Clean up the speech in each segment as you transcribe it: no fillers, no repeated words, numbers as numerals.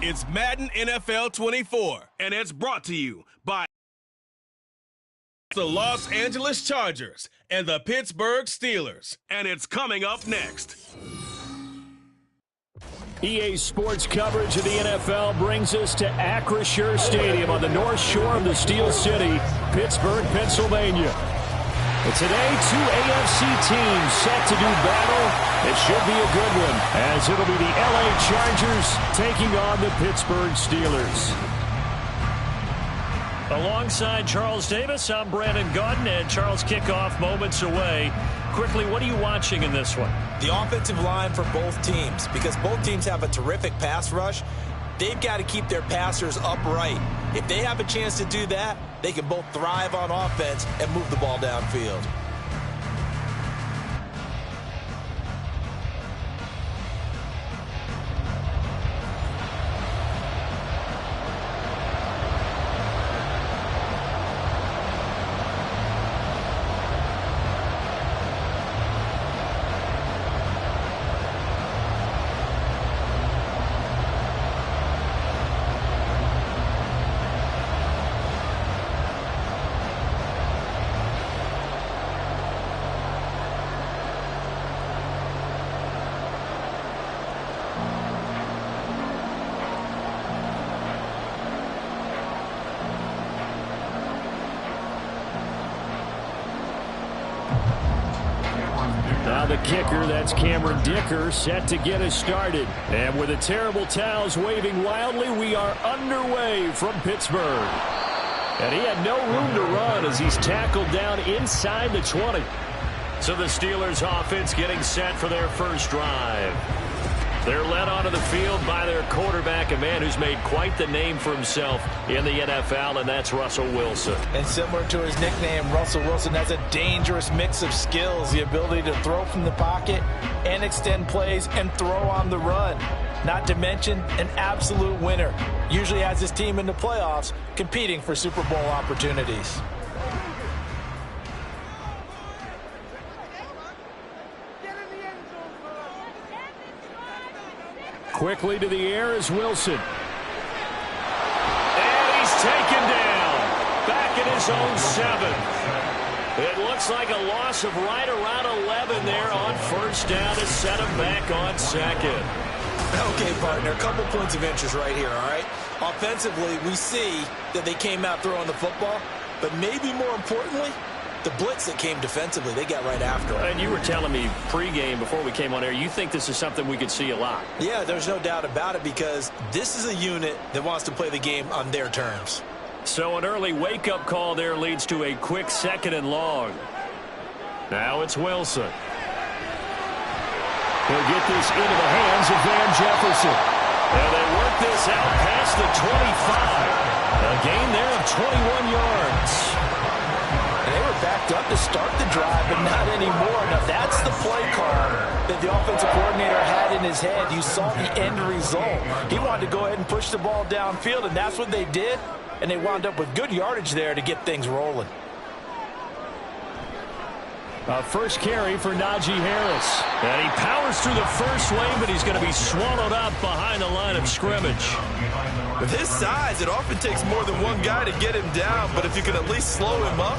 It's Madden NFL 24, and it's brought to you by the Los Angeles Chargers and the Pittsburgh Steelers. And it's coming up next. EA Sports coverage of the NFL brings us to Acrisure Stadium on the north shore of the Steel City, Pittsburgh, Pennsylvania. And today, two AFC teams set to do battle. It should be a good one, as it'll be the LA Chargers taking on the Pittsburgh Steelers. Alongside Charles Davis, I'm Brandon Gaudin, and Charles, kickoff moments away. Quickly, what are you watching in this one? The offensive line for both teams, because both teams have a terrific pass rush. They've got to keep their passers upright. If they have a chance to do that, they can both thrive on offense and move the ball downfield. Now the kicker, that's Cameron Dicker, set to get us started. And with the terrible towels waving wildly, we are underway from Pittsburgh. And he had no room to run as he's tackled down inside the 20. So the Steelers offense getting set for their first drive. They're led onto the field by their quarterback, a man who's made quite the name for himself in the NFL, and that's Russell Wilson. And similar to his nickname, Russell Wilson has a dangerous mix of skills, the ability to throw from the pocket and extend plays and throw on the run. Not to mention an absolute winner. Usually has his team in the playoffs competing for Super Bowl opportunities. Quickly to the air is Wilson. And he's taken down. Back at his own 7. It looks like a loss of right around 11 there on first down to set him back on second. Okay, partner, a couple points of interest right here, all right? Offensively, we see that they came out throwing the football, but maybe more importantly, the blitz that came defensively, they got right after it. And you were telling me pregame before we came on air, you think this is something we could see a lot. Yeah, there's no doubt about it, because this is a unit that wants to play the game on their terms. So an early wake-up call there leads to a quick 2nd and long. Now it's Wilson. He'll get this into the hands of Van Jefferson. And they work this out past the 25. A gain there of 21 yards. They were backed up to start the drive, but not anymore. Now, that's the play call that the offensive coordinator had in his head. You saw the end result. He wanted to go ahead and push the ball downfield, and that's what they did. And they wound up with good yardage there to get things rolling. First carry for Najee Harris. And he powers through the first wave, but he's going to be swallowed up behind the line of scrimmage. With his size, it often takes more than one guy to get him down, but if you can at least slow him up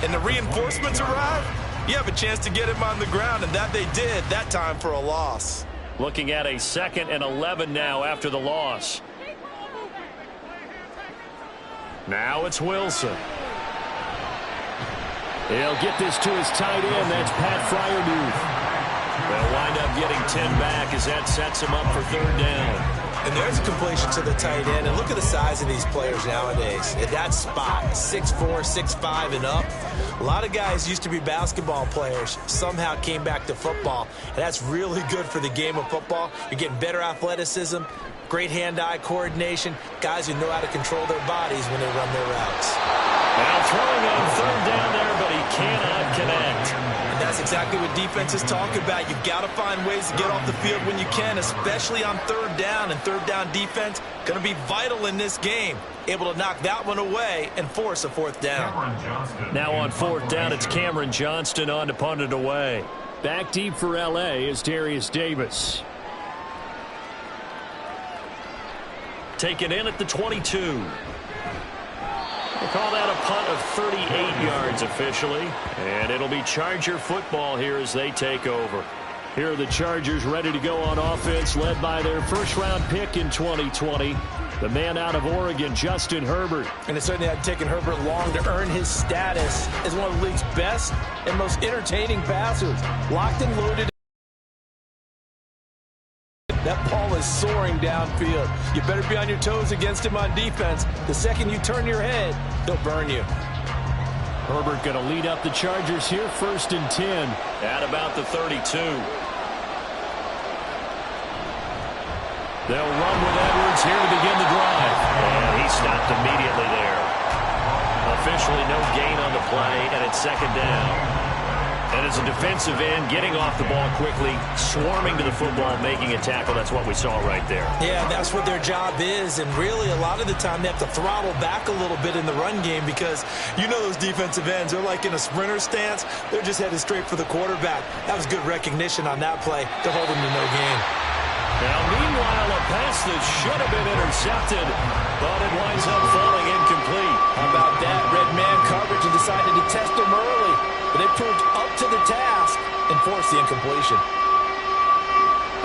and the reinforcements arrive, you have a chance to get him on the ground, and that they did that time for a loss. Looking at a 2nd and 11 now after the loss. Now it's Wilson. He'll get this to his tight end. That's Pat Freiermuth. They'll wind up getting 10 back as that sets him up for 3rd down. And there's a completion to the tight end. And look at the size of these players nowadays. At that spot, 6'4", 6'5", and up. A lot of guys used to be basketball players, somehow came back to football. And that's really good for the game of football. You're getting better athleticism, great hand-eye coordination, guys who know how to control their bodies when they run their routes. Now throwing on 3rd down there, but he cannot connect. And that's exactly what defenses talk about. You've got to find ways to get off the field when you can, especially on 3rd down. And 3rd down defense going to be vital in this game. Able to knock that one away and force a 4th down. Now on 4th down, it's Cameron Johnston on to punt it away. Back deep for L.A. is Darius Davis. taken in at the 22. We'll call that a punt of 38 yards officially. And it'll be Charger football here as they take over. Here are the Chargers ready to go on offense, led by their first-round pick in 2020. The man out of Oregon, Justin Herbert. And it certainly had taken Herbert long to earn his status as one of the league's best and most entertaining passers. Locked and loaded. That ball is soaring downfield. You better be on your toes against him on defense. The second you turn your head, he'll burn you. Herbert going to lead up the Chargers here, 1st and 10. At about the 32. They'll run with Edwards here to begin the drive. And he stopped immediately there. Officially no gain on the play, and it's 2nd down. And as a defensive end, getting off the ball quickly, swarming to the football, making a tackle, that's what we saw right there. Yeah, that's what their job is, and really a lot of the time they have to throttle back a little bit in the run game because you know those defensive ends, they're like in a sprinter stance. They're just headed straight for the quarterback. That was good recognition on that play to hold them to no gain. Now, meanwhile, a pass that should have been intercepted, but it winds up falling incomplete. How about that? Red man coverage and decided to test them early, but they proved up to the task and forced the incompletion.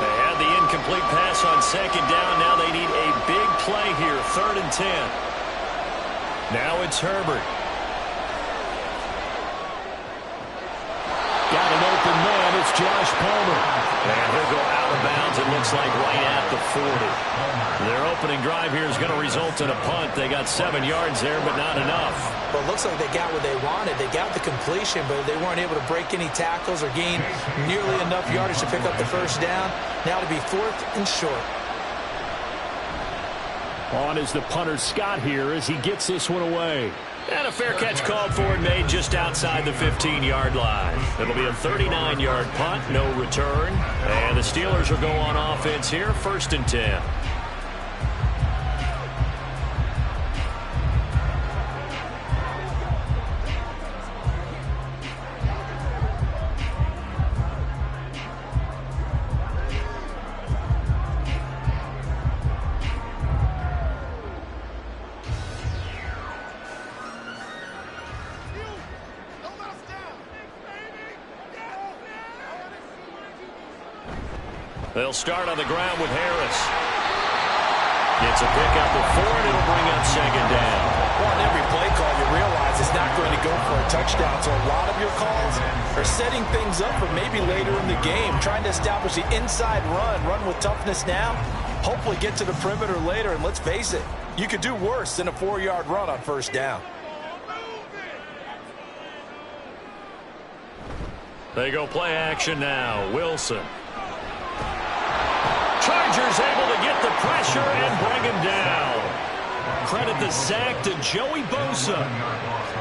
They had the incomplete pass on 2nd down. Now they need a big play here, 3rd and 10. Now it's Herbert. Got an open man. It's Josh Palmer. And he'll go out of bounds, it looks like, right at the 40. Their opening drive here is going to result in a punt. They got 7 yards there, but not enough. Well, it looks like they got what they wanted. They got the completion, but they weren't able to break any tackles or gain nearly enough yardage to pick up the 1st down. Now to be 4th and short. On is the punter Scott here as he gets this one away. And a fair catch called for and made just outside the 15-yard line. It'll be a 39-yard punt, no return. And the Steelers will go on offense here, 1st and 10. They'll start on the ground with Harris. Gets a pickup of 4, and it'll bring up 2nd down. Well, on every play call, you realize it's not going to go for a touchdown. So a lot of your calls are setting things up for maybe later in the game, trying to establish the inside run with toughness now, hopefully get to the perimeter later. And let's face it, you could do worse than a 4-yard run on 1st down. They go play action now. Wilson. Chargers able to get the pressure and bring him down. Credit the sack to Joey Bosa.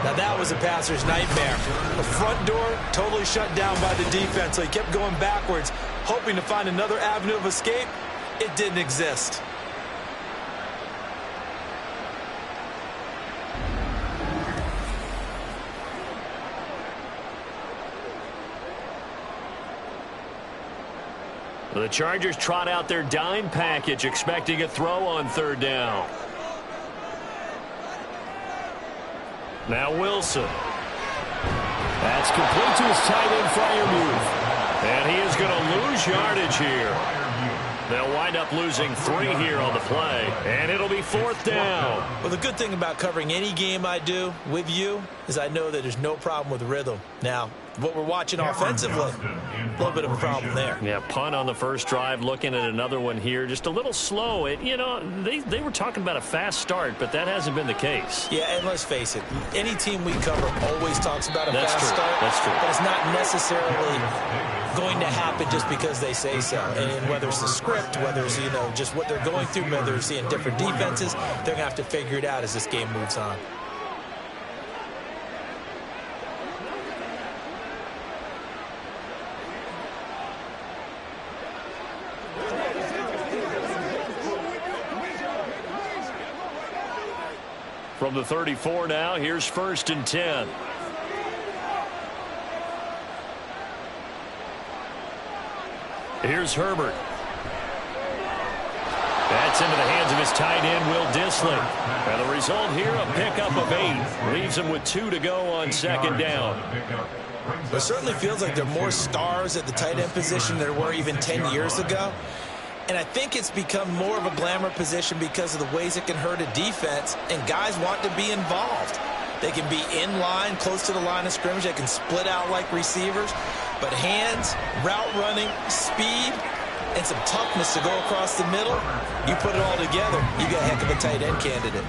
Now that was a passer's nightmare. The front door totally shut down by the defense, so he kept going backwards, hoping to find another avenue of escape. It didn't exist. The Chargers trot out their dime package, expecting a throw on 3rd down. Now Wilson. That's complete to his tight end Freiermuth. And he is going to lose yardage here. They'll wind up losing 3 here on the play, and it'll be 4th down. Well, the good thing about covering any game I do with you is I know that there's no problem with rhythm. Now, what we're watching offensively, a little bit of a problem there. Yeah, punt on the first drive, looking at another one here, just a little slow. You know, they were talking about a fast start, but that hasn't been the case. Yeah, and let's face it, any team we cover always talks about a fast start. That's true. But it's not necessarily going to happen just because they say so. And whether it's the script, whether it's, just what they're going through, whether they're seeing different defenses, they're going to have to figure it out as this game moves on. From the 34 now, here's 1st and 10. Here's Herbert. That gets into the hands of his tight end, Will Dissly. And the result here, a pickup of 8. Leaves him with 2 to go on second down. It certainly feels like there are more stars at the tight end position than there were even 10 years ago. And I think it's become more of a glamour position because of the ways it can hurt a defense, and guys want to be involved. They can be in line, close to the line of scrimmage. They can split out like receivers. But hands, route running, speed, and some toughness to go across the middle, you put it all together, you got a heck of a tight end candidate.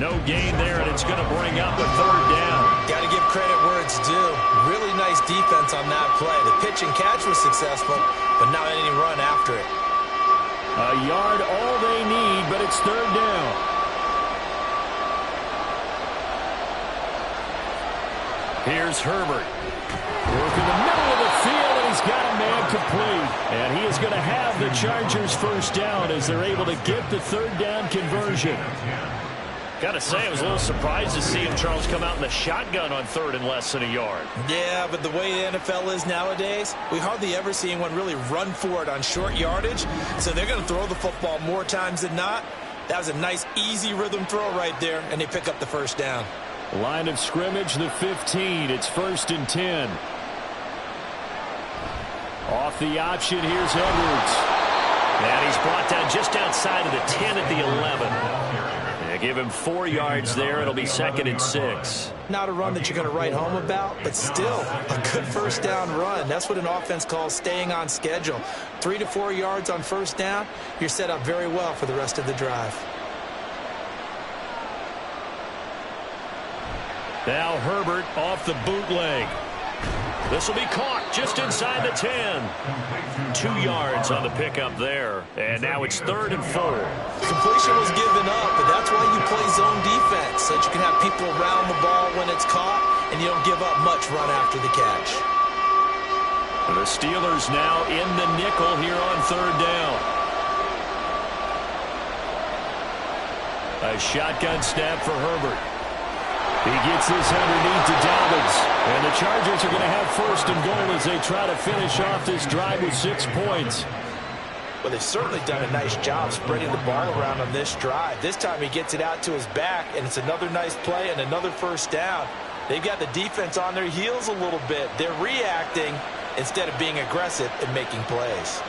No gain there, and it's going to bring up a third down. Got to give credit where it's due. Really nice defense on that play. The pitch and catch was successful, but not any run after it. A yard all they need, but it's third down. Here's Herbert. Working the middle of the field, and he's got a man complete. And he is going to have the Chargers first down as they're able to get the third down conversion. Got to say, I was a little surprised to see him, Charles, come out in the shotgun on third and less than a yard. Yeah, but the way the NFL is nowadays, we hardly ever see anyone really run for it on short yardage. So they're going to throw the football more times than not. That was a nice, easy rhythm throw right there, and they pick up the first down. Line of scrimmage, the 15. It's 1st and 10. Off the option, here's Edwards. And he's brought down just outside of the 10 at the 11. Give him 4 yards there. It'll be 2nd and 6. Not a run that you're going to write home about, but still a good first down run. That's what an offense calls staying on schedule. 3 to 4 yards on first down, you're set up very well for the rest of the drive. Now Herbert off the bootleg. This will be caught just inside the 10. 2 yards on the pickup there. And now it's 3rd and 4. Completion was given up, but that's why you play zone defense, so that you can have people around the ball when it's caught, and you don't give up much run after the catch. The Steelers now in the nickel here on third down. A shotgun snap for Herbert. He gets this underneath to Dobbins. And the Chargers are going to have 1st and goal as they try to finish off this drive with 6 points. Well, they've certainly done a nice job spreading the ball around on this drive. This time he gets it out to his back, and it's another nice play and another first down. They've got the defense on their heels a little bit. They're reacting instead of being aggressive and making plays.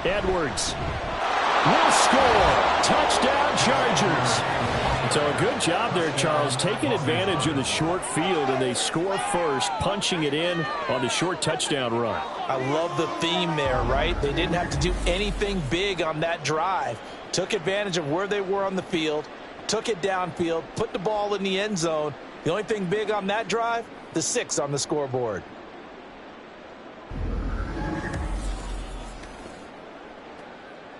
Edwards will score. Touchdown, Chargers. So a good job there, Charles, taking advantage of the short field, and they score first, punching it in on the short touchdown run. I love the theme there, right? They didn't have to do anything big on that drive. Took advantage of where they were on the field, took it downfield, put the ball in the end zone. The only thing big on that drive, the 6 on the scoreboard.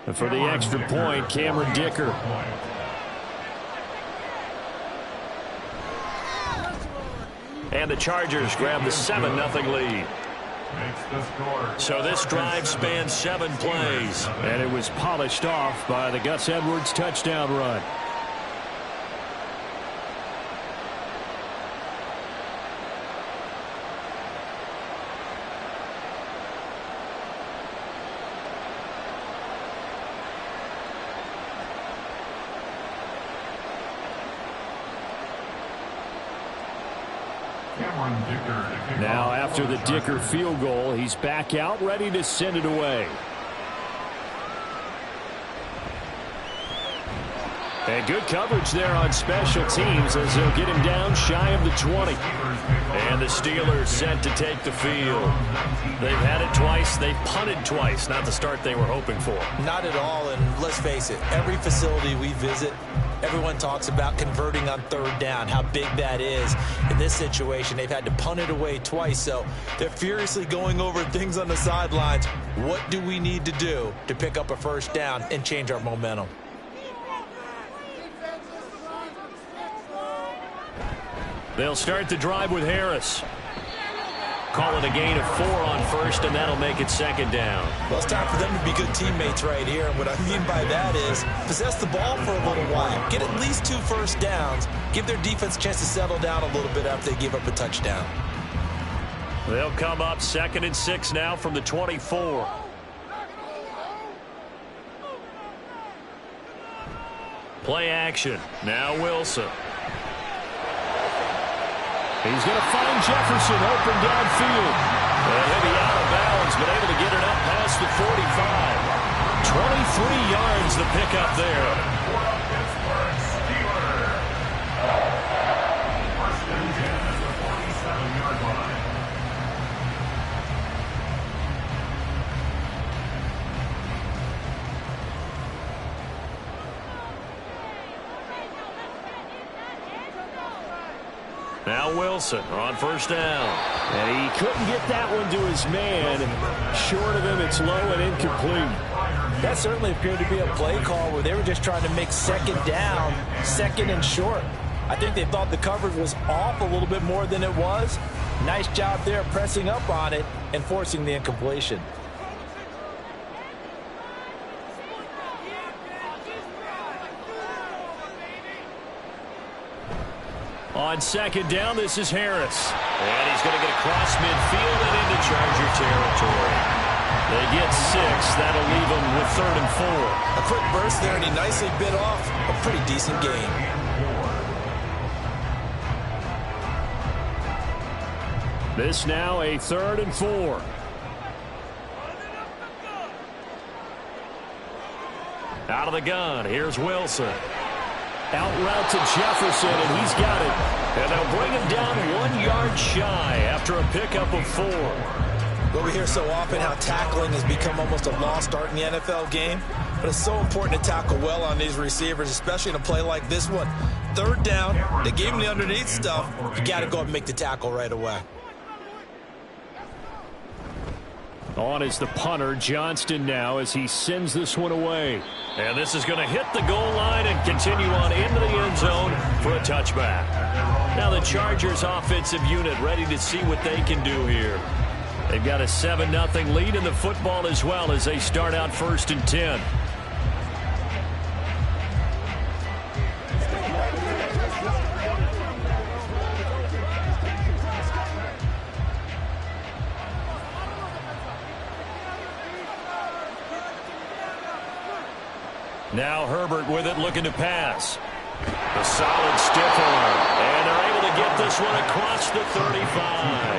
And for the extra point, Cameron Dicker. And the Chargers grab the 7-0 lead. So this drive spans 7 plays. And it was polished off by the Gus Edwards touchdown run. Now after the Dicker field goal, he's back out ready to send it away. And good coverage there on special teams as they'll get him down shy of the 20. And the Steelers set to take the field. They've had it twice. They've punted twice. Not the start they were hoping for. Not at all, and let's face it, every facility we visit, everyone talks about converting on third down, how big that is. In this situation, they've had to punt it away twice, so they're furiously going over things on the sidelines. What do we need to do to pick up a first down and change our momentum? They'll start the drive with Harris. Call it a gain of 4 on first, and that'll make it second down. Well, it's time for them to be good teammates right here. And what I mean by that is possess the ball for a little while. Get at least 2 first downs. Give their defense a chance to settle down a little bit after they give up a touchdown. They'll come up 2nd and 6 now from the 24. Play action. Now Wilson. He's going to find Jefferson open downfield. And he'll be out of bounds, but able to get it up past the 45. 23 yards the pickup there. Now Wilson on first down. And he couldn't get that one to his man. Short of him, it's low and incomplete. That certainly appeared to be a play call where they were just trying to make second down, second and short. I think they thought the coverage was off a little bit more than it was. Nice job there pressing up on it and forcing the incompletion. On second down, this is Harris. And he's going to get across midfield and into Charger territory. They get 6. That'll leave them with 3rd and 4. A quick burst there, and he nicely bit off a pretty decent gain. This now a 3rd and 4. Out of the gun, here's Wilson. Out route to Jefferson, and he's got it. And they'll bring him down 1 yard shy after a pickup of 4. Well, we hear so often how tackling has become almost a lost art in the NFL game. But it's so important to tackle well on these receivers, especially in a play like this one. 3rd down, they gave him the underneath stuff. You got to go and make the tackle right away. On is the punter, Johnston, now as he sends this one away. And this is going to hit the goal line and continue on into the end zone for a touchback. Now the Chargers offensive unit ready to see what they can do here. They've got a 7-0 lead in the football as well as they start out 1st and 10. Now Herbert with it, looking to pass. A solid stiff arm. And they're able to get this one across the 35.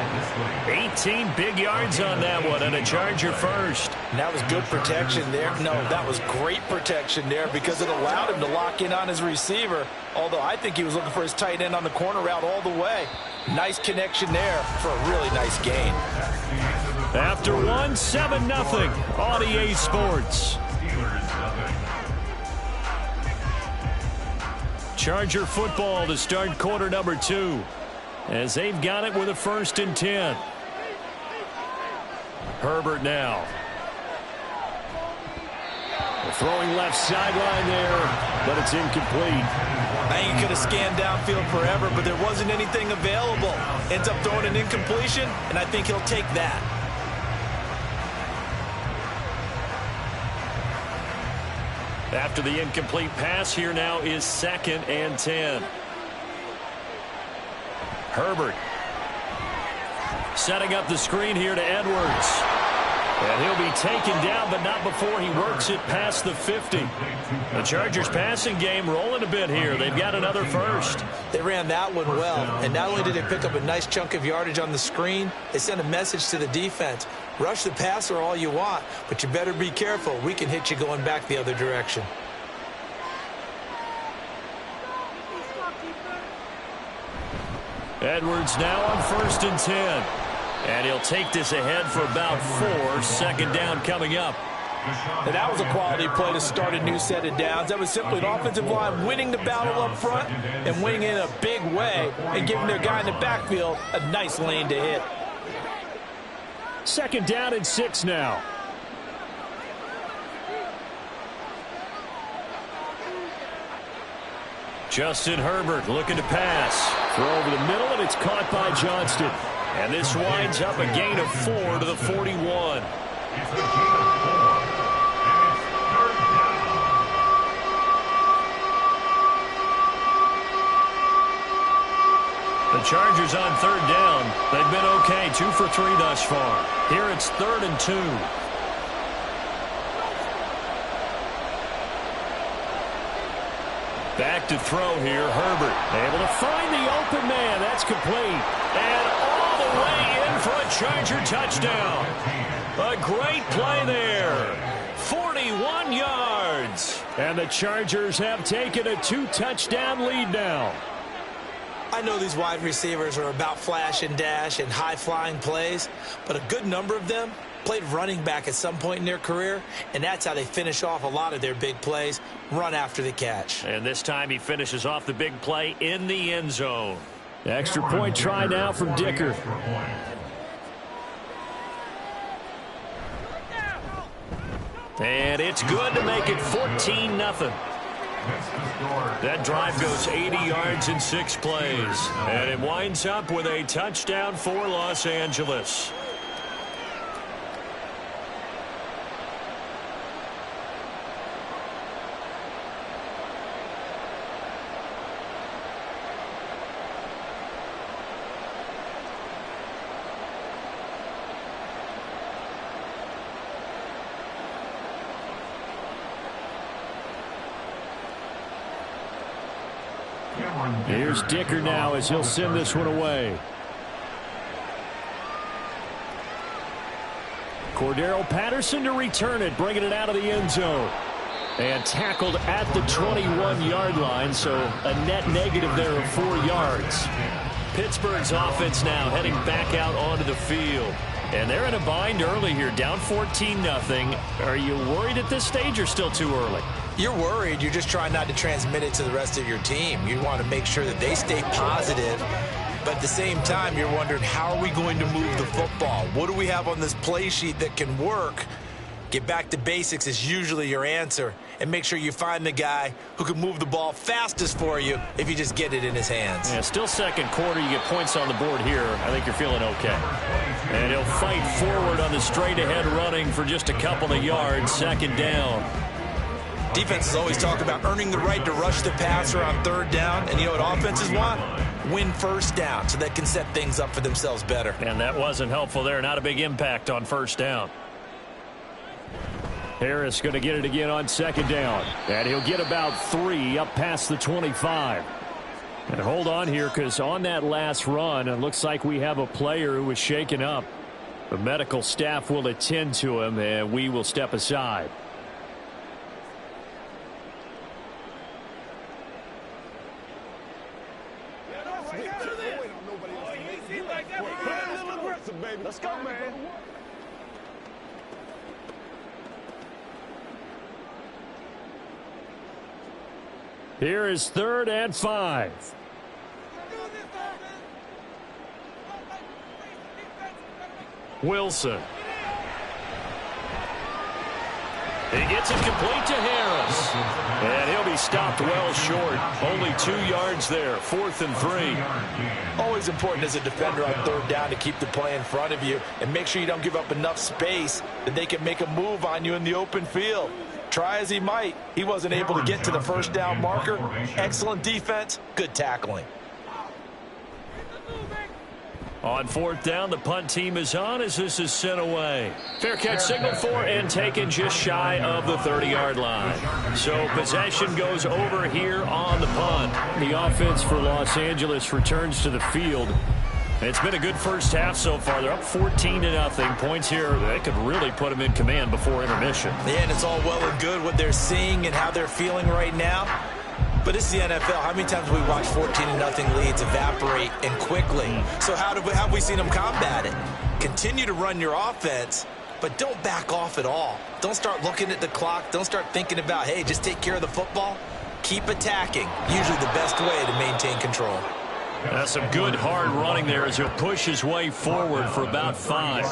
18 big yards on that one, and a Charger first. And that was good protection there. No, that was great protection there because it allowed him to lock in on his receiver. Although I think he was looking for his tight end on the corner route all the way. Nice connection there for a really nice gain. After one, 7-0 on EA Sports. Charger football to start quarter number 2 as they've got it with a 1st and 10. Herbert now. The throwing left sideline there, but it's incomplete. I think he could have scanned downfield forever, but there wasn't anything available. Ends up throwing an incompletion, and I think he'll take that. After the incomplete pass, here now is 2nd and 10. Herbert setting up the screen here to Edwards. And he'll be taken down, but not before he works it past the 50. The Chargers passing game rolling a bit here. They've got another first. They ran that one well, and not only did they pick up a nice chunk of yardage on the screen, they sent a message to the defense. Rush the passer all you want, but you better be careful. We can hit you going back the other direction. Edwards now on 1st and 10. And he'll take this ahead for about 4. 2nd down coming up. And that was a quality play to start a new set of downs. That was simply an offensive line winning the battle up front and winning in a big way and giving their guy in the backfield a nice lane to hit. 2nd down and 6 now. Justin Herbert looking to pass. Throw over the middle, and it's caught by Johnston. And this winds up a gain of 4 to the 41. The Chargers on 3rd down. They've been okay, 2 for 3 thus far. Here it's 3rd and 2. Back to throw here, Herbert. Able to find the open man. That's complete. And all the way in for a Charger touchdown. A great play there. 41 yards. And the Chargers have taken a 2-touchdown lead now. I know these wide receivers are about flash and dash and high-flying plays, but a good number of them played running back at some point in their career, and that's how they finish off a lot of their big plays, run after the catch. And this time he finishes off the big play in the end zone. Extra point try now from Dicker. And it's good to make it 14-0. That drive goes 80 yards in 6 plays. And it winds up with a touchdown for Los Angeles. Here's Dicker now as he'll send this one away. Cordero Patterson to return it, bringing it out of the end zone. And tackled at the 21-yard line, so a net negative there of 4 yards. Pittsburgh's offense now heading back out onto the field. And they're in a bind early here, down 14-0. Are you worried at this stage or still too early? You're worried. You're just trying not to transmit it to the rest of your team. You want to make sure that they stay positive. But at the same time, you're wondering, how are we going to move the football? What do we have on this play sheet that can work? Get back to basics is usually your answer. And make sure you find the guy who can move the ball fastest for you if you just get it in his hands. Yeah, still second quarter. You get points on the board here. I think you're feeling okay. And he'll fight forward on the straight-ahead running for just a couple of yards. Second down. Defenses always talk about earning the right to rush the passer on third down. And you know what offenses want? Win first down so they can set things up for themselves better. And that wasn't helpful there. Not a big impact on first down. Harris going to get it again on second down. And he'll get about 3 up past the 25. And hold on here, because on that last run, it looks like we have a player who was shaken up. The medical staff will attend to him, and we will step aside. Let's go, man. Here is 3rd and 5. Wilson. He gets it complete to Harris. And he'll be stopped well short. Only 2 yards there. 4th and 3. Always important as a defender on third down to keep the play in front of you and make sure you don't give up enough space that they can make a move on you in the open field. Try as he might, he wasn't able to get to the first down marker. Excellent defense, good tackling. On 4th down, the punt team is on as this is sent away. Fair catch signaled for and taken just shy of the 30-yard line. So possession goes over here on the punt. The offense for Los Angeles returns to the field. It's been a good first half so far. They're up 14-0. Points here, they could really put them in command before intermission. Yeah, and it's all well and good what they're seeing and how they're feeling right now. But this is the NFL. How many times have we watched 14-0 leads evaporate and quickly? So how have we seen them combat it? Continue to run your offense, but don't back off at all. Don't start looking at the clock. Don't start thinking about, hey, just take care of the football. Keep attacking. Usually the best way to maintain control. That's some good hard running there as he'll push his way forward for about 5.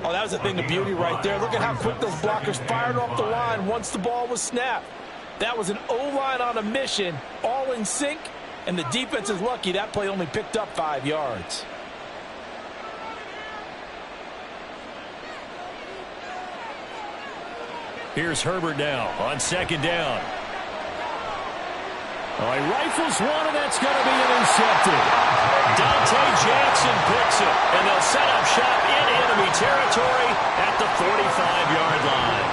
Oh, that was a thing of beauty right there. Look at how quick those blockers fired off the line once the ball was snapped. That was an O-line on a mission, all in sync, and the defense is lucky that play only picked up 5 yards. Here's Herbert now on second down. Oh, he rifles one, and that's going to be intercepted. Dante Jackson picks it, and they'll set up shop in enemy territory at the 45-yard line.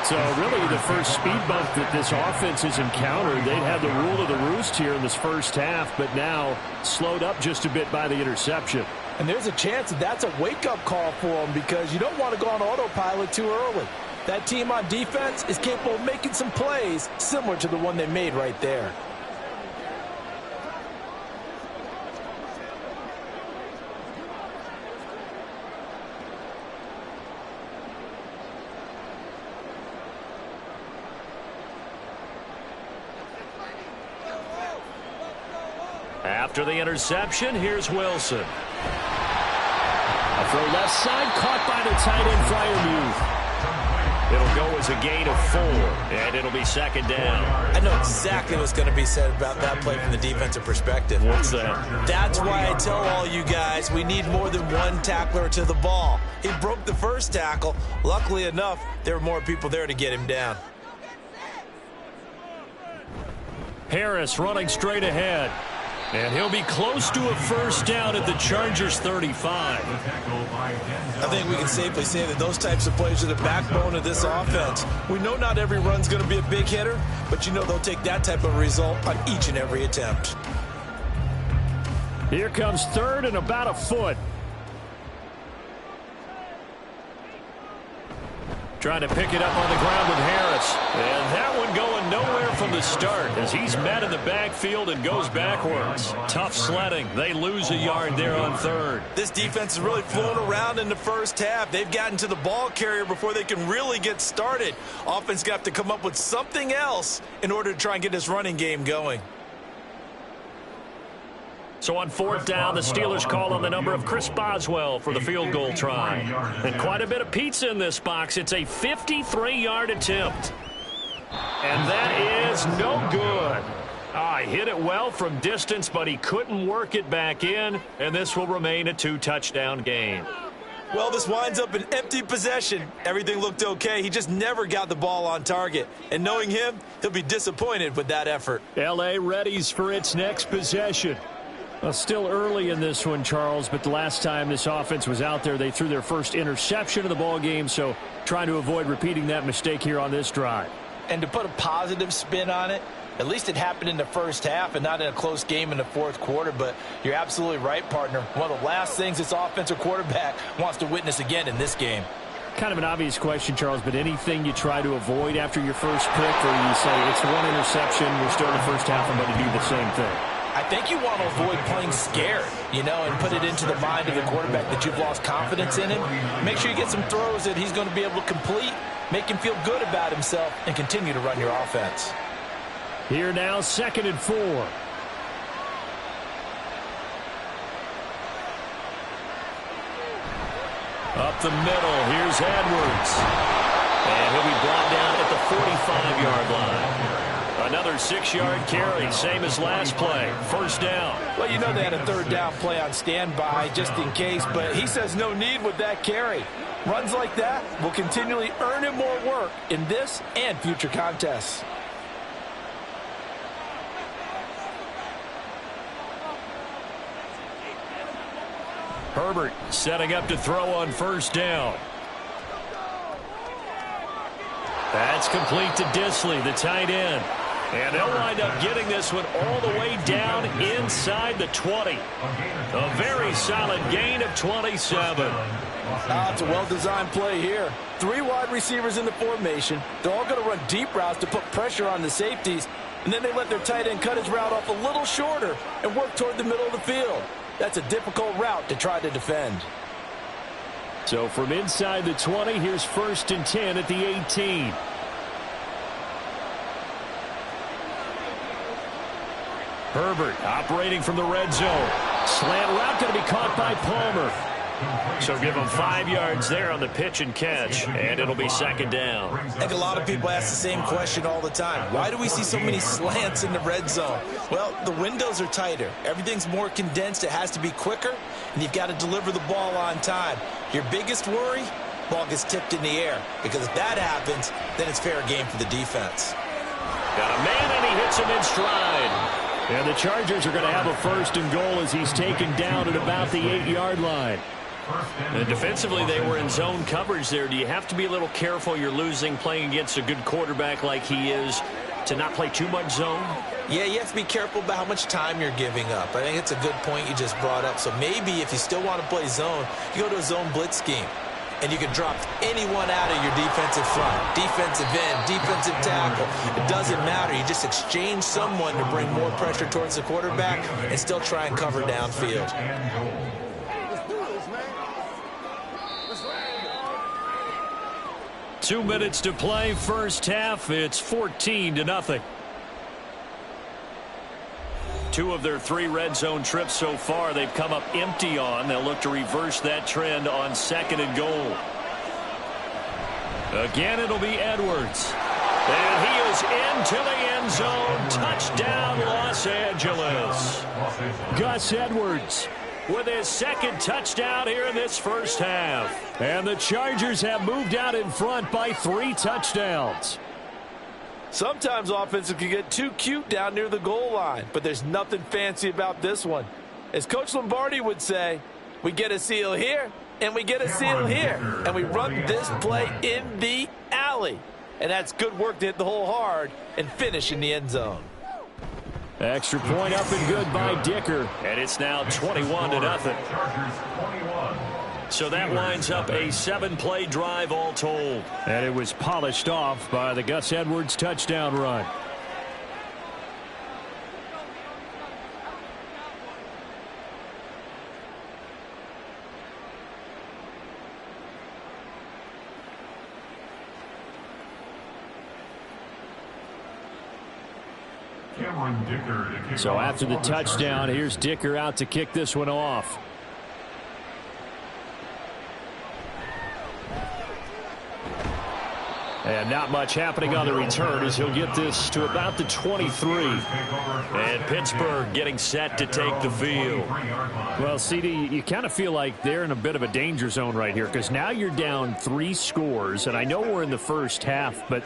So really the first speed bump that this offense has encountered, they'd had the rule of the roost here in this first half, but now slowed up just a bit by the interception. And there's a chance that that's a wake-up call for them because you don't want to go on autopilot too early. That team on defense is capable of making some plays similar to the one they made right there. After the interception, here's Wilson. A throw left side, caught by the tight end, Freiermuth. It'll go as a gain of 4, and it'll be second down. I know exactly what's going to be said about that play from the defensive perspective. What's that? That's why I tell all you guys we need more than one tackler to the ball. He broke the first tackle. Luckily enough, there were more people there to get him down. Harris running straight ahead. And he'll be close to a first down at the Chargers' 35. I think we can safely say that those types of plays are the backbone of this offense. We know not every run's going to be a big hitter, but you know they'll take that type of result on each and every attempt. Here comes third and about a foot. Trying to pick it up on the ground with Harris. And that one going nowhere from the start as he's met in the backfield and goes backwards. Tough sledding. They lose a yard there on third. This defense is really flown around in the first half. They've gotten to the ball carrier before they can really get started. Offense got to come up with something else in order to try and get this running game going. So on fourth down, the Steelers call on the number of Chris Boswell for the field goal try. And quite a bit of pizza in this box. It's a 53-yard attempt. And that is no good. He hit it well from distance, but he couldn't work it back in. And this will remain a 2-touchdown game. Well, this winds up an empty possession. Everything looked okay. He just never got the ball on target. And knowing him, he'll be disappointed with that effort. L.A. readies for its next possession. Well, still early in this one, Charles, but the last time this offense was out there, they threw their first interception of the ball game, so trying to avoid repeating that mistake here on this drive. And to put a positive spin on it, at least it happened in the first half and not in a close game in the fourth quarter, but you're absolutely right, partner. One of the last things this offensive quarterback wants to witness again in this game. Kind of an obvious question, Charles, but anything you try to avoid after your first pick, or you say it's one interception, we're still in the first half, I'm going to do the same thing? I think you want to avoid playing scared, and put it into the mind of the quarterback that you've lost confidence in him. Make sure you get some throws that he's going to be able to complete, make him feel good about himself, and continue to run your offense. Here now, 2nd and 4. Up the middle, here's Edwards. And he'll be brought down at the 45-yard line. Another 6-yard carry, same as last play. First down. Well, you know they had a third down play on standby just in case, but he says no need with that carry. Runs like that will continually earn him more work in this and future contests. Herbert setting up to throw on first down. That's complete to Disley, the tight end. And they'll wind up getting this one all the way down inside the 20. A very solid gain of 27. It's a well-designed play here. 3 wide receivers in the formation. They're all going to run deep routes to put pressure on the safeties. And then they let their tight end cut his route off a little shorter and work toward the middle of the field. That's a difficult route to try to defend. So from inside the 20, here's 1st and 10 at the 18. Herbert operating from the red zone. Slant route going to be caught by Palmer. So give him 5 yards there on the pitch and catch, and it'll be 2nd down. I think a lot of people ask the same question all the time. Why do we see so many slants in the red zone? Well, the windows are tighter. Everything's more condensed. It has to be quicker, and you've got to deliver the ball on time. Your biggest worry, ball gets tipped in the air, because if that happens, then it's fair game for the defense. Got a man, and he hits him in stride. And the Chargers are going to have a 1st and goal as he's taken down at about the 8-yard line. And defensively, they were in zone coverage there. Do you have to be a little careful you're losing playing against a good quarterback like he is to not play too much zone? Yeah, you have to be careful about how much time you're giving up. I think it's a good point you just brought up. So maybe if you still want to play zone, you go to a zone blitz scheme. And you can drop anyone out of your defensive front, defensive end, defensive tackle. It doesn't matter. You just exchange someone to bring more pressure towards the quarterback and still try and cover downfield. Let's do this, man. Let's ride. 2 minutes to play first half. It's 14-0. 2 of their 3 red zone trips so far they've come up empty on. They'll look to reverse that trend on 2nd and goal. Again, it'll be Edwards. And he is into the end zone. Touchdown, Los Angeles. Gus Edwards with his 2nd touchdown here in this first half. And the Chargers have moved out in front by 3 touchdowns. Sometimes offenses can get too cute down near the goal line, but there's nothing fancy about this one. As Coach Lombardi would say, we get a seal here, and we get a seal here, and we run this play in the alley. And that's good work to hit the hole hard and finish in the end zone. Extra point up and good by Dicker, and it's now 21-0. So that winds up a 7-play drive all told. And it was polished off by the Gus Edwards touchdown run. So after the touchdown, here's Dicker out to kick this one off. And not much happening on the return as he'll get this to about the 23. And Pittsburgh getting set to take the field. Well, CD, you kind of feel like they're in a bit of a danger zone right here because now you're down 3 scores. And I know we're in the first half, but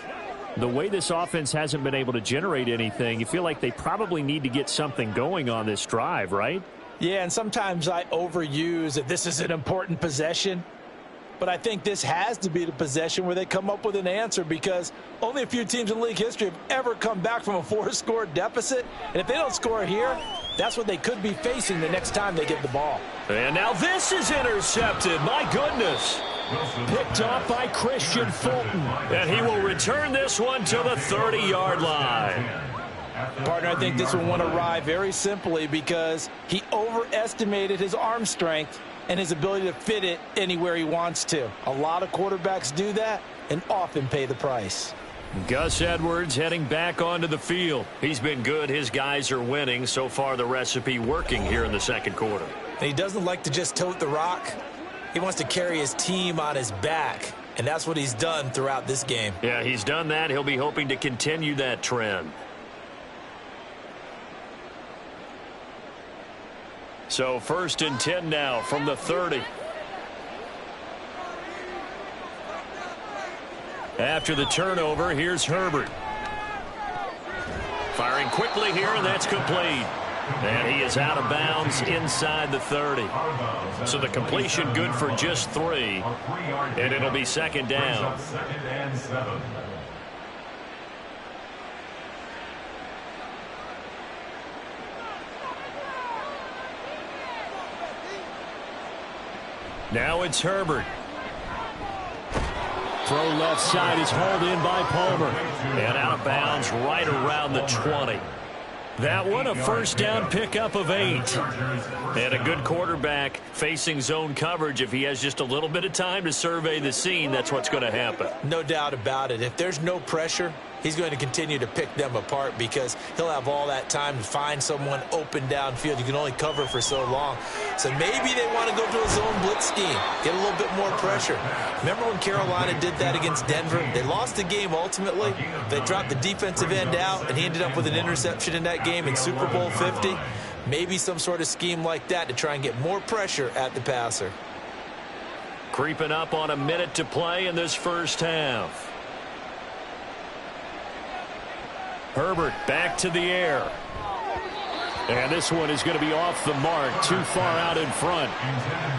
the way this offense hasn't been able to generate anything, you feel like they probably need to get something going on this drive, right? Yeah, and sometimes I overuse that this is an important possession. But I think this has to be the possession where they come up with an answer because only a few teams in league history have ever come back from a 4-score deficit. And if they don't score here, that's what they could be facing the next time they get the ball. And now this is intercepted. My goodness. Picked off by Christian Fulton. And he will return this one to the 30-yard line. Partner, I think this one went awry very simply because he overestimated his arm strength and his ability to fit it anywhere he wants to. A lot of quarterbacks do that and often pay the price. Gus Edwards heading back onto the field. He's been good. His guys are winning. So far, the recipe working here in the second quarter. And he doesn't like to just tote the rock. He wants to carry his team on his back, and that's what he's done throughout this game. Yeah, he's done that. He'll be hoping to continue that trend. So 1st and 10 now from the 30. After the turnover, here's Herbert. Firing quickly here, and that's complete. And he is out of bounds inside the 30. So the completion good for just 3. And it'll be 2nd down. Now it's Herbert. Throw left side is hauled in by Palmer. And out of bounds right around the 20. That one a 1st down pickup of 8. And a good quarterback facing zone coverage. If he has just a little bit of time to survey the scene, that's what's going to happen. No doubt about it. If there's no pressure, he's going to continue to pick them apart because he'll have all that time to find someone open downfield. You can only cover for so long. So maybe they want to go to a zone blitz scheme, get a little bit more pressure. Remember when Carolina did that against Denver? They lost the game ultimately. They dropped the defensive end out, and he ended up with an interception in that game in Super Bowl 50. Maybe some sort of scheme like that to try and get more pressure at the passer. Creeping up on a minute to play in this first half. Herbert back to the air. And this one is going to be off the mark, too far out in front.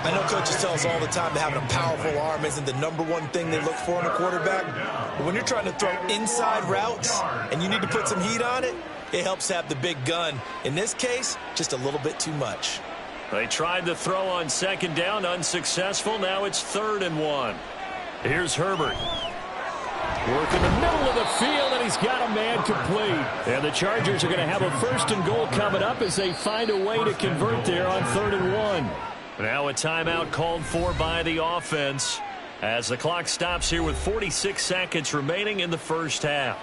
I know coaches tell us all the time that having a powerful arm isn't the #1 thing they look for in a quarterback. But when you're trying to throw inside routes and you need to put some heat on it, it helps have the big gun. In this case, just a little bit too much. They tried the throw on second down, unsuccessful. Now it's 3rd and 1. Here's Herbert. Work in the middle of the field, and he's got a man complete. And the Chargers are going to have a 1st and goal coming up as they find a way to convert there on 3rd and 1. Now a timeout called for by the offense as the clock stops here with 46 seconds remaining in the first half.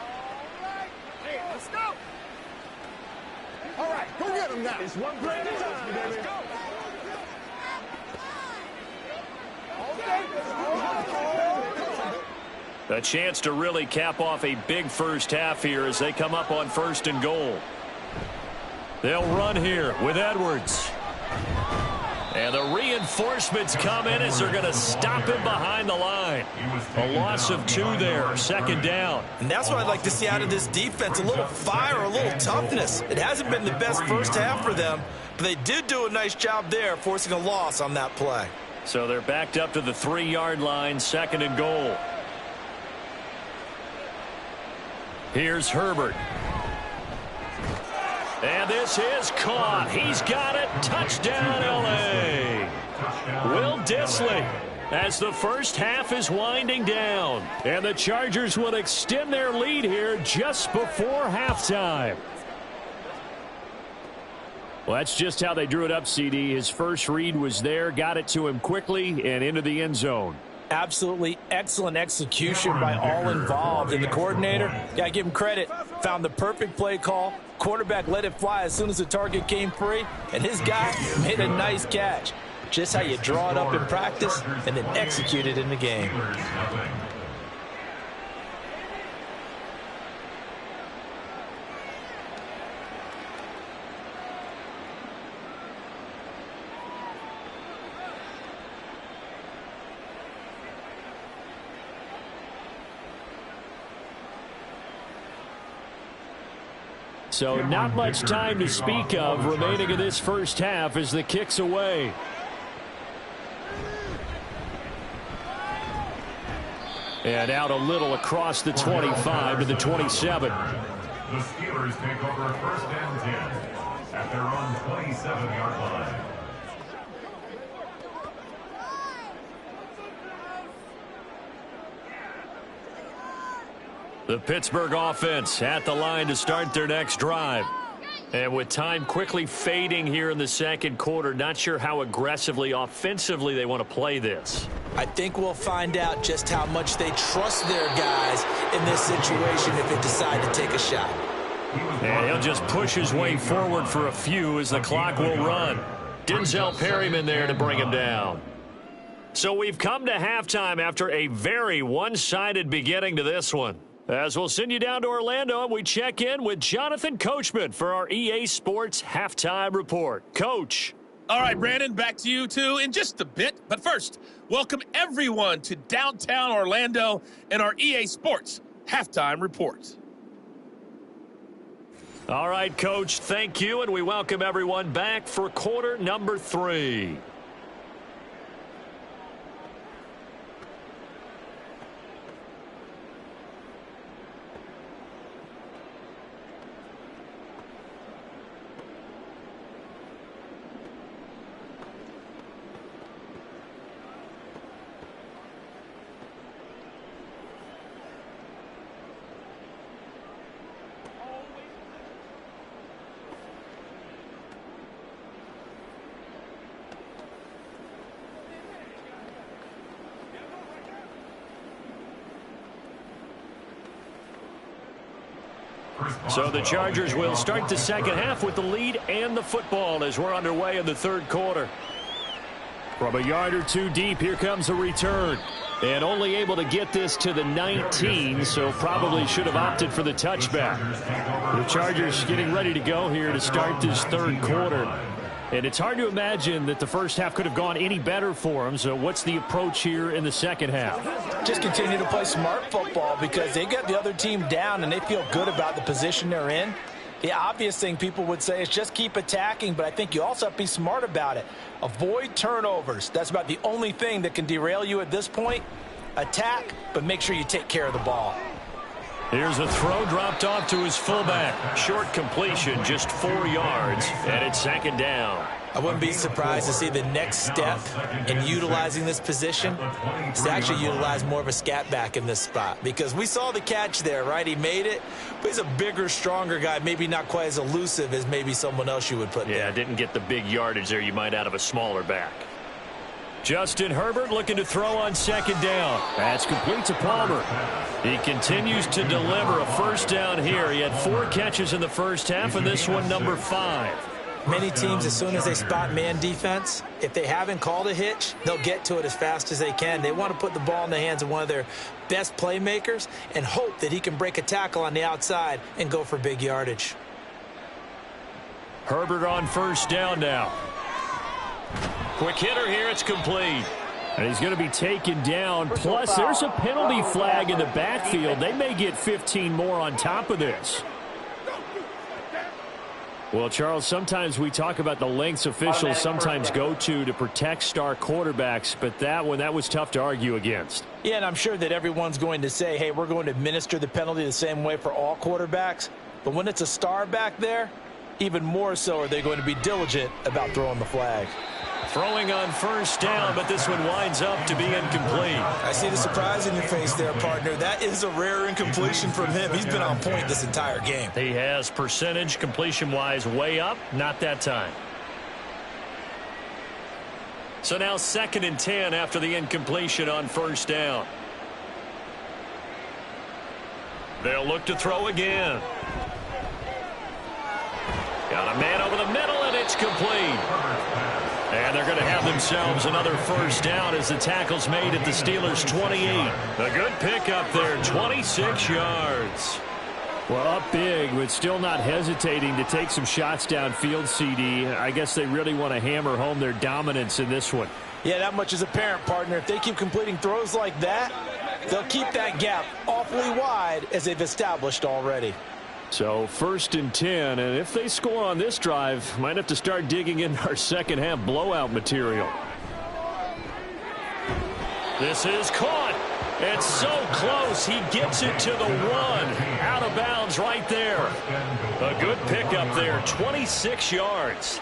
Hey, let's go. All right, go get him now. It's one play at a time, baby. Let's go. A chance to really cap off a big first half here as they come up on 1st and goal. They'll run here with Edwards. And the reinforcements come in as they're going to stop him behind the line. A loss of 2 there, 2nd down. And that's what I'd like to see out of this defense, a little fire, a little toughness. It hasn't been the best first half for them, but they did do a nice job there, forcing a loss on that play. So they're backed up to the 3-yard line, 2nd and goal. Here's Herbert. And this is caught. He's got it. Touchdown, L.A. Will Dissly as the first half is winding down. And the Chargers will extend their lead here just before halftime. Well, that's just how they drew it up, CD. His first read was there, got it to him quickly and into the end zone. Absolutely excellent execution by all involved. And the coordinator, got to give him credit, found the perfect play call. Quarterback let it fly as soon as the target came free, and his guy made a nice catch. Just how you draw it up in practice and then execute it in the game. So not much time to speak of remaining in this first half as the kick's away. And out a little across the 25 to the 27. The Steelers take over 1st and 10 at their own 27-yard line. The Pittsburgh offense at the line to start their next drive. And with time quickly fading here in the second quarter, not sure how aggressively, offensively they want to play this. I think we'll find out just how much they trust their guys in this situation if they decide to take a shot. And he'll just push his way forward for a few as the clock will run. Denzel Perryman there to bring him down. So we've come to halftime after a very one-sided beginning to this one. As we'll send you down to Orlando, and we check in with Jonathan Coachman for our EA Sports Halftime Report. Coach. All right, Brandon, back to you, too, in just a bit. But first, welcome everyone to downtown Orlando and our EA Sports Halftime Report. All right, Coach, thank you, and we welcome everyone back for quarter number 3. So the Chargers will start the second half with the lead and the football as we're underway in the third quarter. From a yard or two deep, here comes a return. And only able to get this to the 19, so probably should have opted for the touchback. The Chargers getting ready to go here to start this third quarter. And it's hard to imagine that the first half could have gone any better for them. So what's the approach here in the second half? Just continue to play smart football because they got the other team down and they feel good about the position they're in. The obvious thing people would say is just keep attacking, but I think you also have to be smart about it. Avoid turnovers. That's about the only thing that can derail you at this point. Attack, but make sure you take care of the ball. Here's a throw dropped off to his fullback. Short completion, just 4 yards, and it's second down. I wouldn't be surprised to see the next step in utilizing this position is to actually utilize more of a scat back in this spot, because we saw the catch there, right? He made it, but he's a bigger, stronger guy, maybe not quite as elusive as maybe someone else you would put there. Yeah, didn't get the big yardage there you might out of a smaller back. Justin Herbert looking to throw on second down. That's complete to Palmer. He continues to deliver a first down here. He had 4 catches in the first half, and this one number 5. Many teams, as soon as they spot man defense, if they haven't called a hitch, they'll get to it as fast as they can. They want to put the ball in the hands of one of their best playmakers and hope that he can break a tackle on the outside and go for big yardage. Herbert on first down now. Quick hitter here, it's complete. And he's going to be taken down. Plus, there's a penalty flag in the backfield. They may get 15 more on top of this. Well, Charles, sometimes we talk about the lengths officials sometimes go to protect star quarterbacks, but that was tough to argue against. Yeah, and I'm sure that everyone's going to say, hey, we're going to administer the penalty the same way for all quarterbacks. But when it's a star back there, even more so are they going to be diligent about throwing the flag. Throwing on first down, but this one winds up to be incomplete. I see the surprise in your face there, partner. That is a rare incompletion from him. He's been on point this entire game. He has percentage completion-wise way up, not that time. So now 2nd and 10 after the incompletion on first down. They'll look to throw again. Got a man over the middle, and it's complete. And they're going to have themselves another first down as the tackle's made at the Steelers' 28. A good pickup there, 26 yards. Well, up big, but still not hesitating to take some shots downfield, CD. I guess they really want to hammer home their dominance in this one. Yeah, that much is apparent, partner. If they keep completing throws like that, they'll keep that gap awfully wide as they've established already. So 1st and 10, and if they score on this drive, might have to start digging in our second half blowout material. This is caught. It's so close. He gets it to the 1. Out of bounds right there. A good pickup there, 26 yards.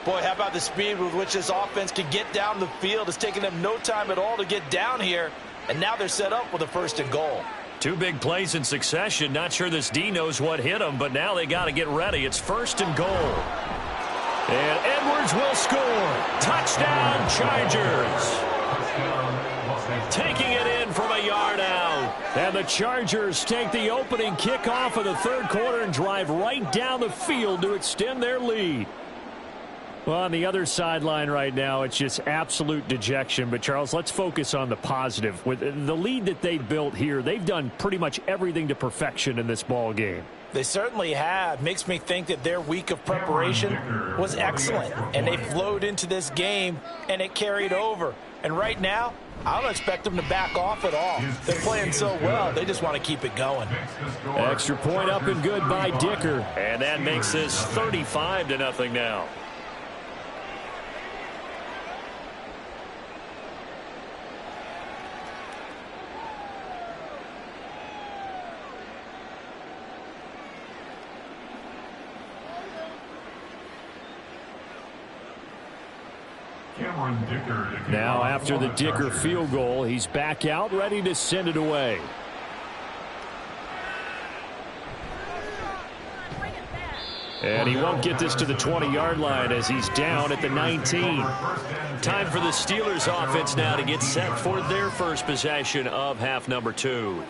Boy, how about the speed with which this offense can get down the field? It's taken them no time at all to get down here, and now they're set up with a 1st and goal. 2 big plays in succession. Not sure this D knows what hit him, but now they got to get ready. It's 1st and goal. And Edwards will score. Touchdown, Chargers. Taking it in from a yard out. And the Chargers take the opening kickoff of the 3rd quarter and drive right down the field to extend their lead. Well, on the other sideline right now, it's just absolute dejection. But, Charles, let's focus on the positive. With the lead that they've built here, they've done pretty much everything to perfection in this ball game. They certainly have. Makes me think that their week of preparation was excellent. And they flowed into this game, and it carried over. And right now, I don't expect them to back off at all. They're playing so well, they just want to keep it going. Extra point up and good by Dicker. And that makes this 35-0 now. Now after the Dicker field goal, he's back out, ready to send it away. And he won't get this to the 20-yard line as he's down at the 19. Time for the Steelers offense now to get set for their first possession of half number 2.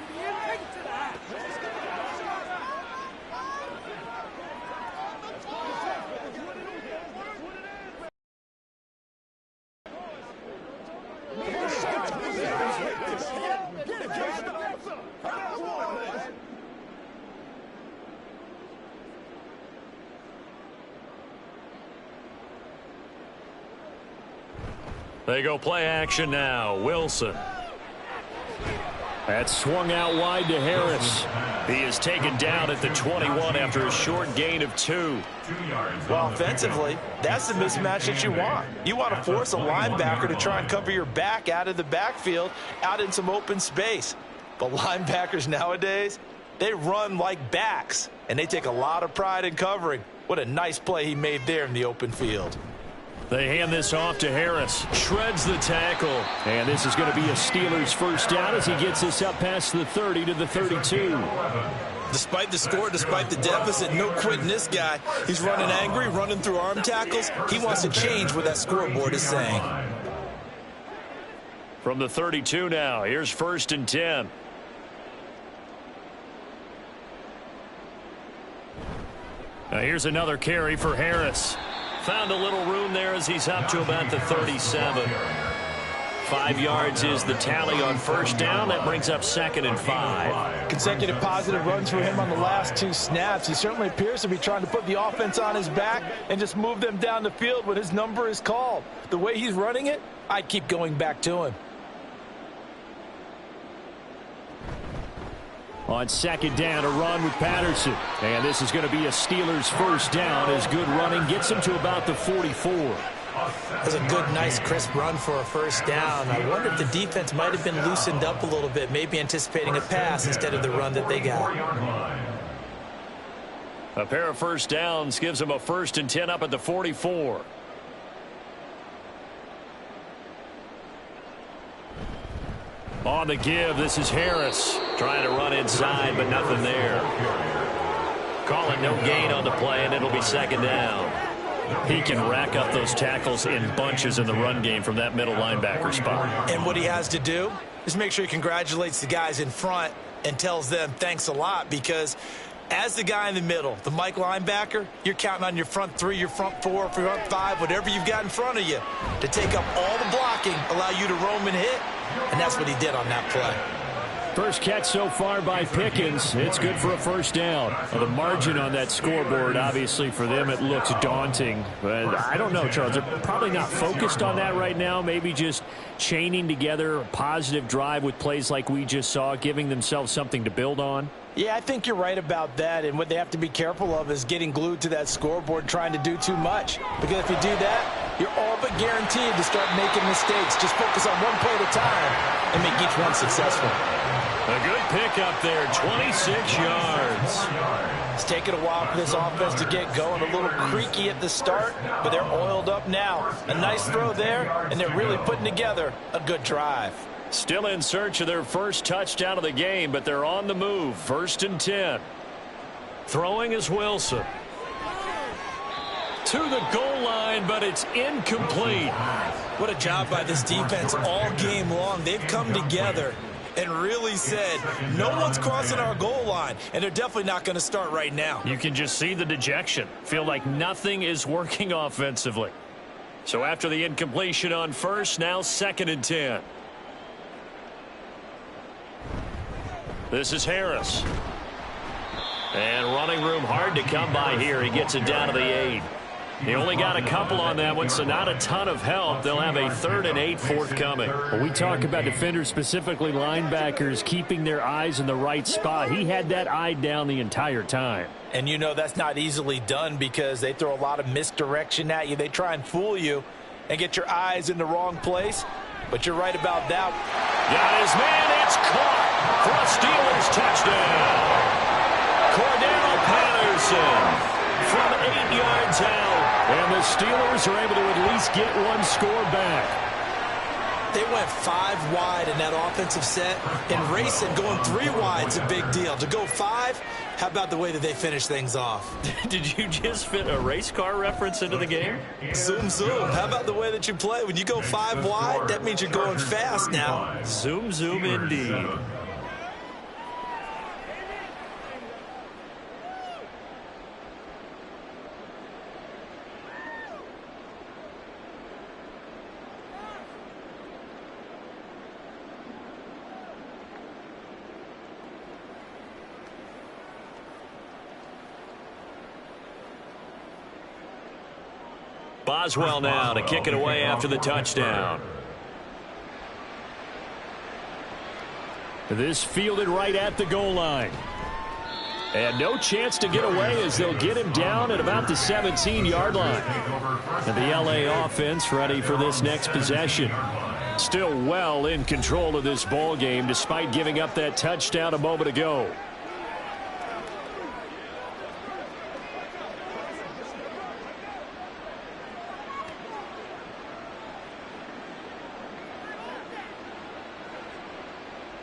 They go play action now. Wilson. That's swung out wide to Harris. He is taken down at the 21 after a short gain of 2. Well, offensively, that's the mismatch that you want. You want to force a linebacker to try and cover your back out of the backfield, out in some open space. But linebackers nowadays, they run like backs, and they take a lot of pride in covering. What a nice play he made there in the open field. They hand this off to Harris. Shreds the tackle. And this is going to be a Steelers first down as he gets this up past the 30 to the 32. Despite the score, despite the deficit, no quitting this guy. He's running angry, running through arm tackles. He wants to change what that scoreboard is saying. From the 32 now, here's 1st and 10. Now here's another carry for Harris. Found a little room there as he's up to about the 37. 5 yards is the tally on first down. That brings up 2nd and 5. Consecutive positive runs for him on the last 2 snaps. He certainly appears to be trying to put the offense on his back and just move them down the field when his number is called. The way he's running it, I'd keep going back to him. On 2nd down, a run with Patterson. And this is going to be a Steelers first down as good running gets him to about the 44. That's a good, nice, crisp run for a first down. I wonder if the defense might have been loosened up a little bit, maybe anticipating a pass instead of the run that they got. A pair of first downs gives him a 1st and 10 up at the 44. On the give, this is Harris. Trying to run inside, but nothing there. Call it no gain on the play, and it'll be 2nd down. He can rack up those tackles in bunches in the run game from that middle linebacker spot. And what he has to do is make sure he congratulates the guys in front and tells them thanks a lot, because as the guy in the middle, the Mike linebacker, you're counting on your front 3, your front 4, front 5, whatever you've got in front of you to take up all the blocking, allow you to roam and hit. And that's what he did on that play. First catch so far by Pickens. It's good for a first down. Well, the margin on that scoreboard, obviously, for them, it looks daunting. But I don't know, Charles. They're probably not focused on that right now. Maybe just chaining together a positive drive with plays like we just saw, giving themselves something to build on. Yeah, I think you're right about that. And what they have to be careful of is getting glued to that scoreboard, trying to do too much. Because if you do that, you're all but guaranteed to start making mistakes. Just focus on one play at a time and make each one successful. A good pickup there, 26 yards. It's taken a while for this offense to get going. A little creaky at the start, but they're oiled up now. A nice throw there, and they're really putting together a good drive. Still in search of their first touchdown of the game, but they're on the move. 1st and 10. Throwing is Wilson. To the goal line, but it's incomplete. What a job by this defense all game long. They've come together and really said, no one's crossing our goal line, and they're definitely not going to start right now. You can just see the dejection. Feel like nothing is working offensively. So after the incompletion on first, now 2nd and 10. This is Harris. And running room hard to come by here. He gets it down to the 8. He only got a couple on that one, so not a ton of help. They'll have a 3rd and 8 forthcoming. When we talk about defenders, specifically linebackers, keeping their eyes in the right spot, he had that eye down the entire time. And you know that's not easily done because they throw a lot of misdirection at you. They try and fool you and get your eyes in the wrong place. But you're right about that. Got his man. It's caught for a Steelers touchdown. Cordero Patterson from 8 yards out. And the Steelers are able to at least get one score back. They went 5 wide in that offensive set, and racing going 3 wide is a big deal. To go 5, how about the way that they finish things off? Did you just fit a race car reference into the game? Zoom, zoom. How about the way that you play? When you go 5 wide, that means you're going fast now. Zoom, zoom indeed. Boswell now to kick it away after the touchdown. This fielded right at the goal line. And no chance to get away as they'll get him down at about the 17-yard line. And the LA offense ready for this next possession. Still well in control of this ball game despite giving up that touchdown a moment ago.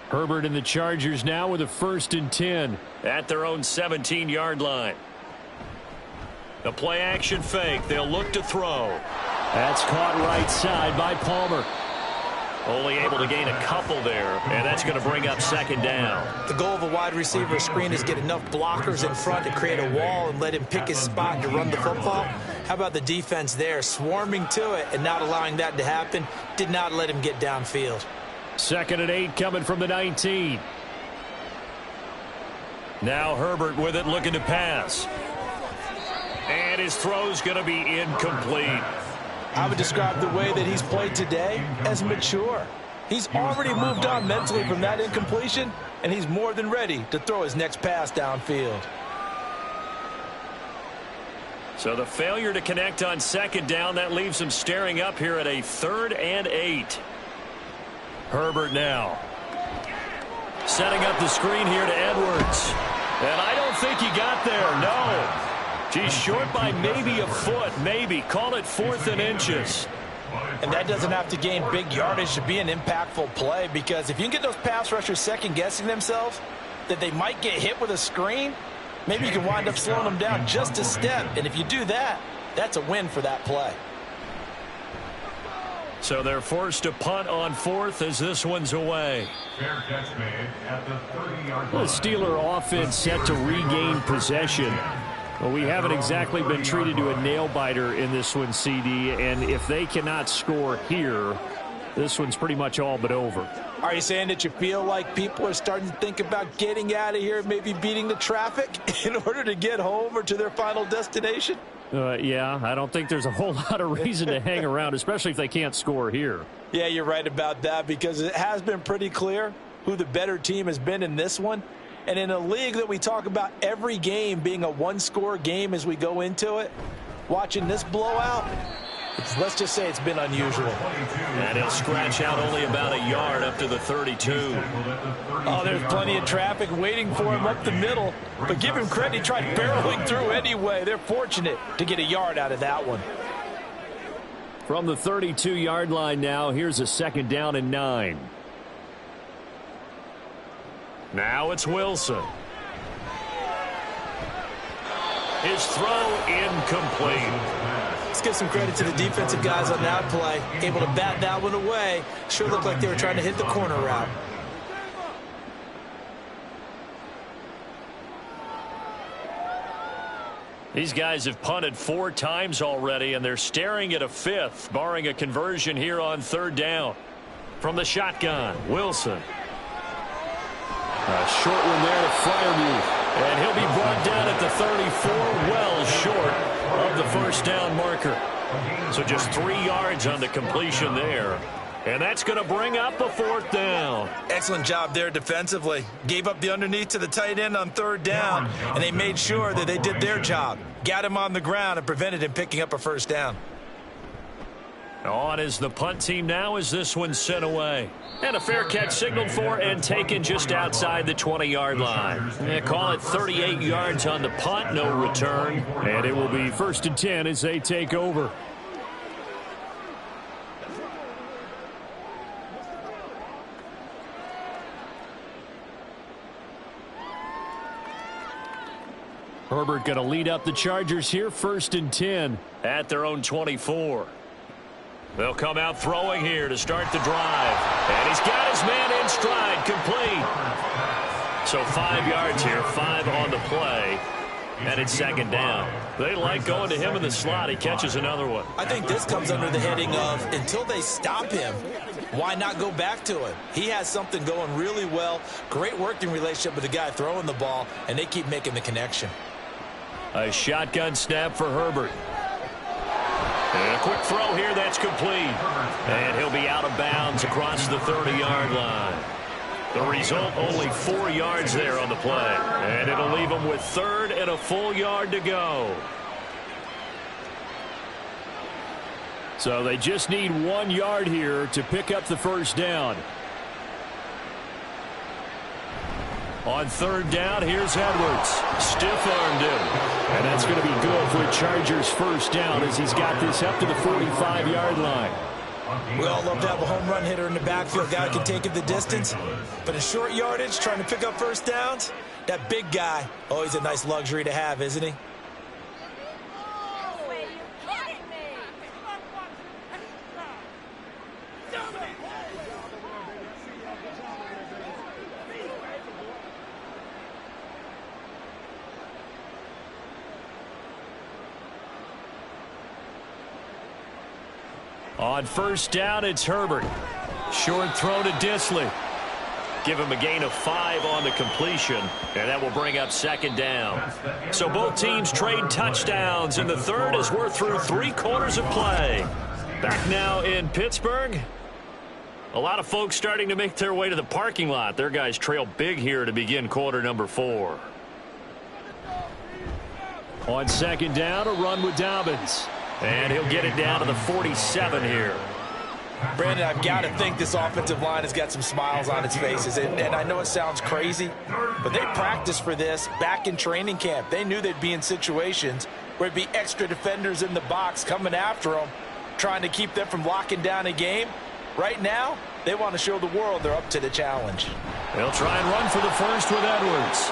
Herbert and the Chargers now with a 1st and 10 at their own 17-yard line. The play action fake. They'll look to throw. That's caught right side by Palmer. Only able to gain a couple there, and that's going to bring up 2nd down. The goal of a wide receiver screen is get enough blockers in front to create a wall and let him pick his spot to run the football. How about the defense there, swarming to it and not allowing that to happen? Did not let him get downfield. 2nd and 8 coming from the 19. Now Herbert with it, looking to pass. And his throw's going to be incomplete. I would describe the way that he's played today as mature. He's already moved on mentally from that incompletion, and he's more than ready to throw his next pass downfield. So the failure to connect on 2nd down, that leaves him staring up here at a 3rd and 8. Herbert now setting up the screen here to Edwards. And I don't think he got there. No. He's short by maybe a foot, maybe. Call it 4th and inches. And that doesn't have to gain big yardage to be an impactful play, because if you can get those pass rushers second-guessing themselves that they might get hit with a screen, maybe you can wind up slowing them down just a step. And if you do that, that's a win for that play. So they're forced to punt on 4th as this one's away. Fair catch made at the 30-yard line. The Steeler offense set to regain possession. Well, we haven't exactly been treated to a nail-biter in this one, CD, and if they cannot score here, this one's pretty much all but over. Are you saying that you feel like people are starting to think about getting out of here, maybe beating the traffic in order to get home or to their final destination? Yeah, I don't think there's a whole lot of reason to hang around, especially if they can't score here. Yeah, you're right about that, because it has been pretty clear who the better team has been in this one. And in a league that we talk about every game being a one-score game as we go into it, watching this blowout, let's just say it's been unusual. And he'll scratch out only about a yard up to the 32. Oh, there's plenty of traffic waiting for him up the middle. But give him credit, he tried barreling through anyway. They're fortunate to get a yard out of that one. From the 32-yard line now, here's a 2nd down and 9. Now it's Wilson. His throw incomplete. Let's give some credit to the defensive guys on that play. Able to bat that one away. Sure looked like they were trying to hit the corner route. These guys have punted 4 times already, and they're staring at a 5th, barring a conversion here on 3rd down. From the shotgun, Wilson. A short one there to Freiermuth. And he'll be brought down at the 34, well short of the 1st down marker. So just 3 yards on the completion there. And that's going to bring up a 4th down. Excellent job there defensively. Gave up the underneath to the tight end on 3rd down, and they made sure that they did their job. Got him on the ground and prevented him picking up a 1st down. On is the punt team now as this one's sent away. And a fair catch signaled for and taken just outside the 20-yard line. They call it 38 yards on the punt, no return. And it will be 1st and 10 as they take over. Herbert going to lead up the Chargers here, 1st and 10 at their own 24. They'll come out throwing here to start the drive. And he's got his man in stride, complete. So 5 yards here, 5 on the play. And it's 2nd down. They like going to him in the slot. He catches another one. I think this comes under the heading of until they stop him, why not go back to him? He has something going really well. Great working relationship with the guy throwing the ball, and they keep making the connection. A shotgun snap for Herbert. And a quick throw here, that's complete. And he'll be out of bounds across the 30-yard line. The result, only 4 yards there on the play. And it'll leave them with 3rd and a full yard to go. So they just need 1 yard here to pick up the first down. On 3rd down, here's Edwards. Stiff-armed him. And that's going to be good for a Chargers first down as he's got this up to the 45-yard line. We all love to have a home run hitter in the backfield. Guy can take it the distance. But in short yardage, trying to pick up first downs, that big guy, always a nice luxury to have, isn't he? On first down, it's Herbert. Short throw to Disley. Give him a gain of 5 on the completion, and that will bring up 2nd down. So both teams trade touchdowns, and the third as we're through 3 quarters of play. Back now in Pittsburgh. A lot of folks starting to make their way to the parking lot. Their guys trail big here to begin quarter number 4. On 2nd down, a run with Dobbins. And he'll get it down to the 47 here. Brandon, I've got to think this offensive line has got some smiles on its faces. And I know it sounds crazy, but they practiced for this back in training camp. They knew they'd be in situations where there'd be extra defenders in the box coming after them, trying to keep them from locking down a game. Right now, they want to show the world they're up to the challenge. They'll try and run for the first with Edwards.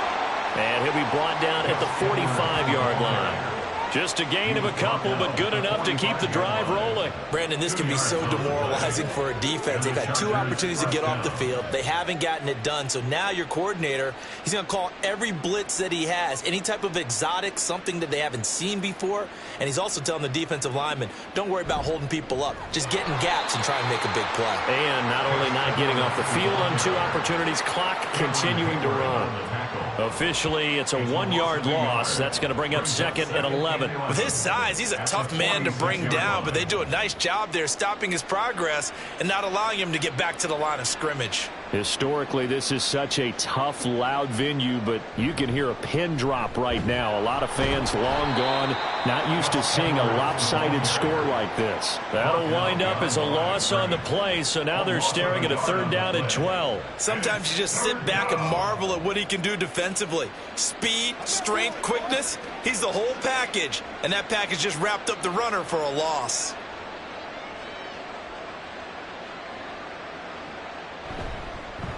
And he'll be brought down at the 45-yard line. Just a gain of a couple, but good enough to keep the drive rolling. Brandon, this can be so demoralizing for a defense. They've had 2 opportunities to get off the field. They haven't gotten it done. So now your coordinator, he's going to call every blitz that he has, any type of exotic, something that they haven't seen before. And he's also telling the defensive linemen, don't worry about holding people up. Just get in gaps and try and make a big play. And not only not getting off the field on 2 opportunities, clock continuing to run. Officially, it's a 1-yard loss. That's going to bring up 2nd and 11. With his size, he's a tough man to bring down, but they do a nice job there stopping his progress and not allowing him to get back to the line of scrimmage. Historically, this is such a tough, loud venue, but you can hear a pin drop right now. A lot of fans long gone, not used to seeing a lopsided score like this. That'll wind up as a loss on the play, so now they're staring at a 3rd down and 12. Sometimes you just sit back and marvel at what he can do defensively. Speed, strength, quickness, he's the whole package, and that package just wrapped up the runner for a loss.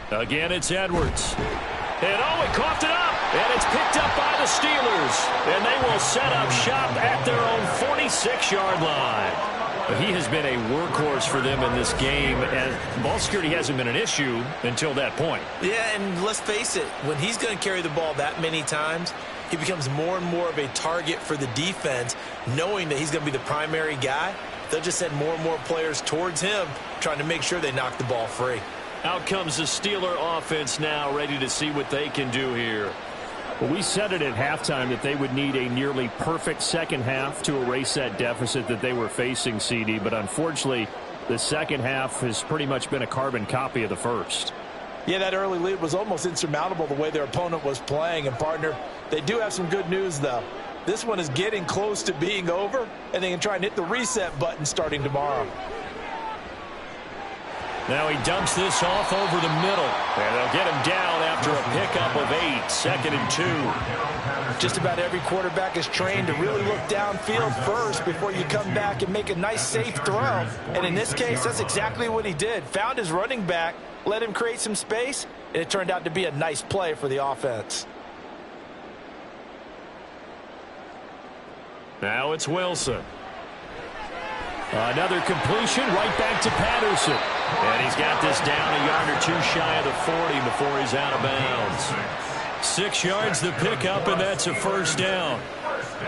Again, it's Edwards. And he coughed it up. And it's picked up by the Steelers. And they will set up shop at their own 46-yard line. He has been a workhorse for them in this game, and ball security hasn't been an issue until that point. Yeah, and let's face it, when he's going to carry the ball that many times, he becomes more and more of a target for the defense, knowing that he's going to be the primary guy. They'll just send more and more players towards him, trying to make sure they knock the ball free. Out comes the Steeler offense now, ready to see what they can do here. Well, we said it at halftime that they would need a nearly perfect second half to erase that deficit that they were facing, CD. But unfortunately, the second half has pretty much been a carbon copy of the first. Yeah, that early lead was almost insurmountable the way their opponent was playing. And, partner, they do have some good news, though. This one is getting close to being over, and they can try and hit the reset button starting tomorrow. Now he dumps this off over the middle. And they'll get him down after a pickup of 8, 2nd and 2. Just about every quarterback is trained to really look downfield first before you come back and make a nice, safe throw. And in this case, that's exactly what he did. Found his running back, let him create some space, and it turned out to be a nice play for the offense. Now it's Wilson. Another completion right back to Patterson. And he's got this down a yard or 2 shy of the 40 before he's out of bounds. 6 yards the pickup, and that's a first down.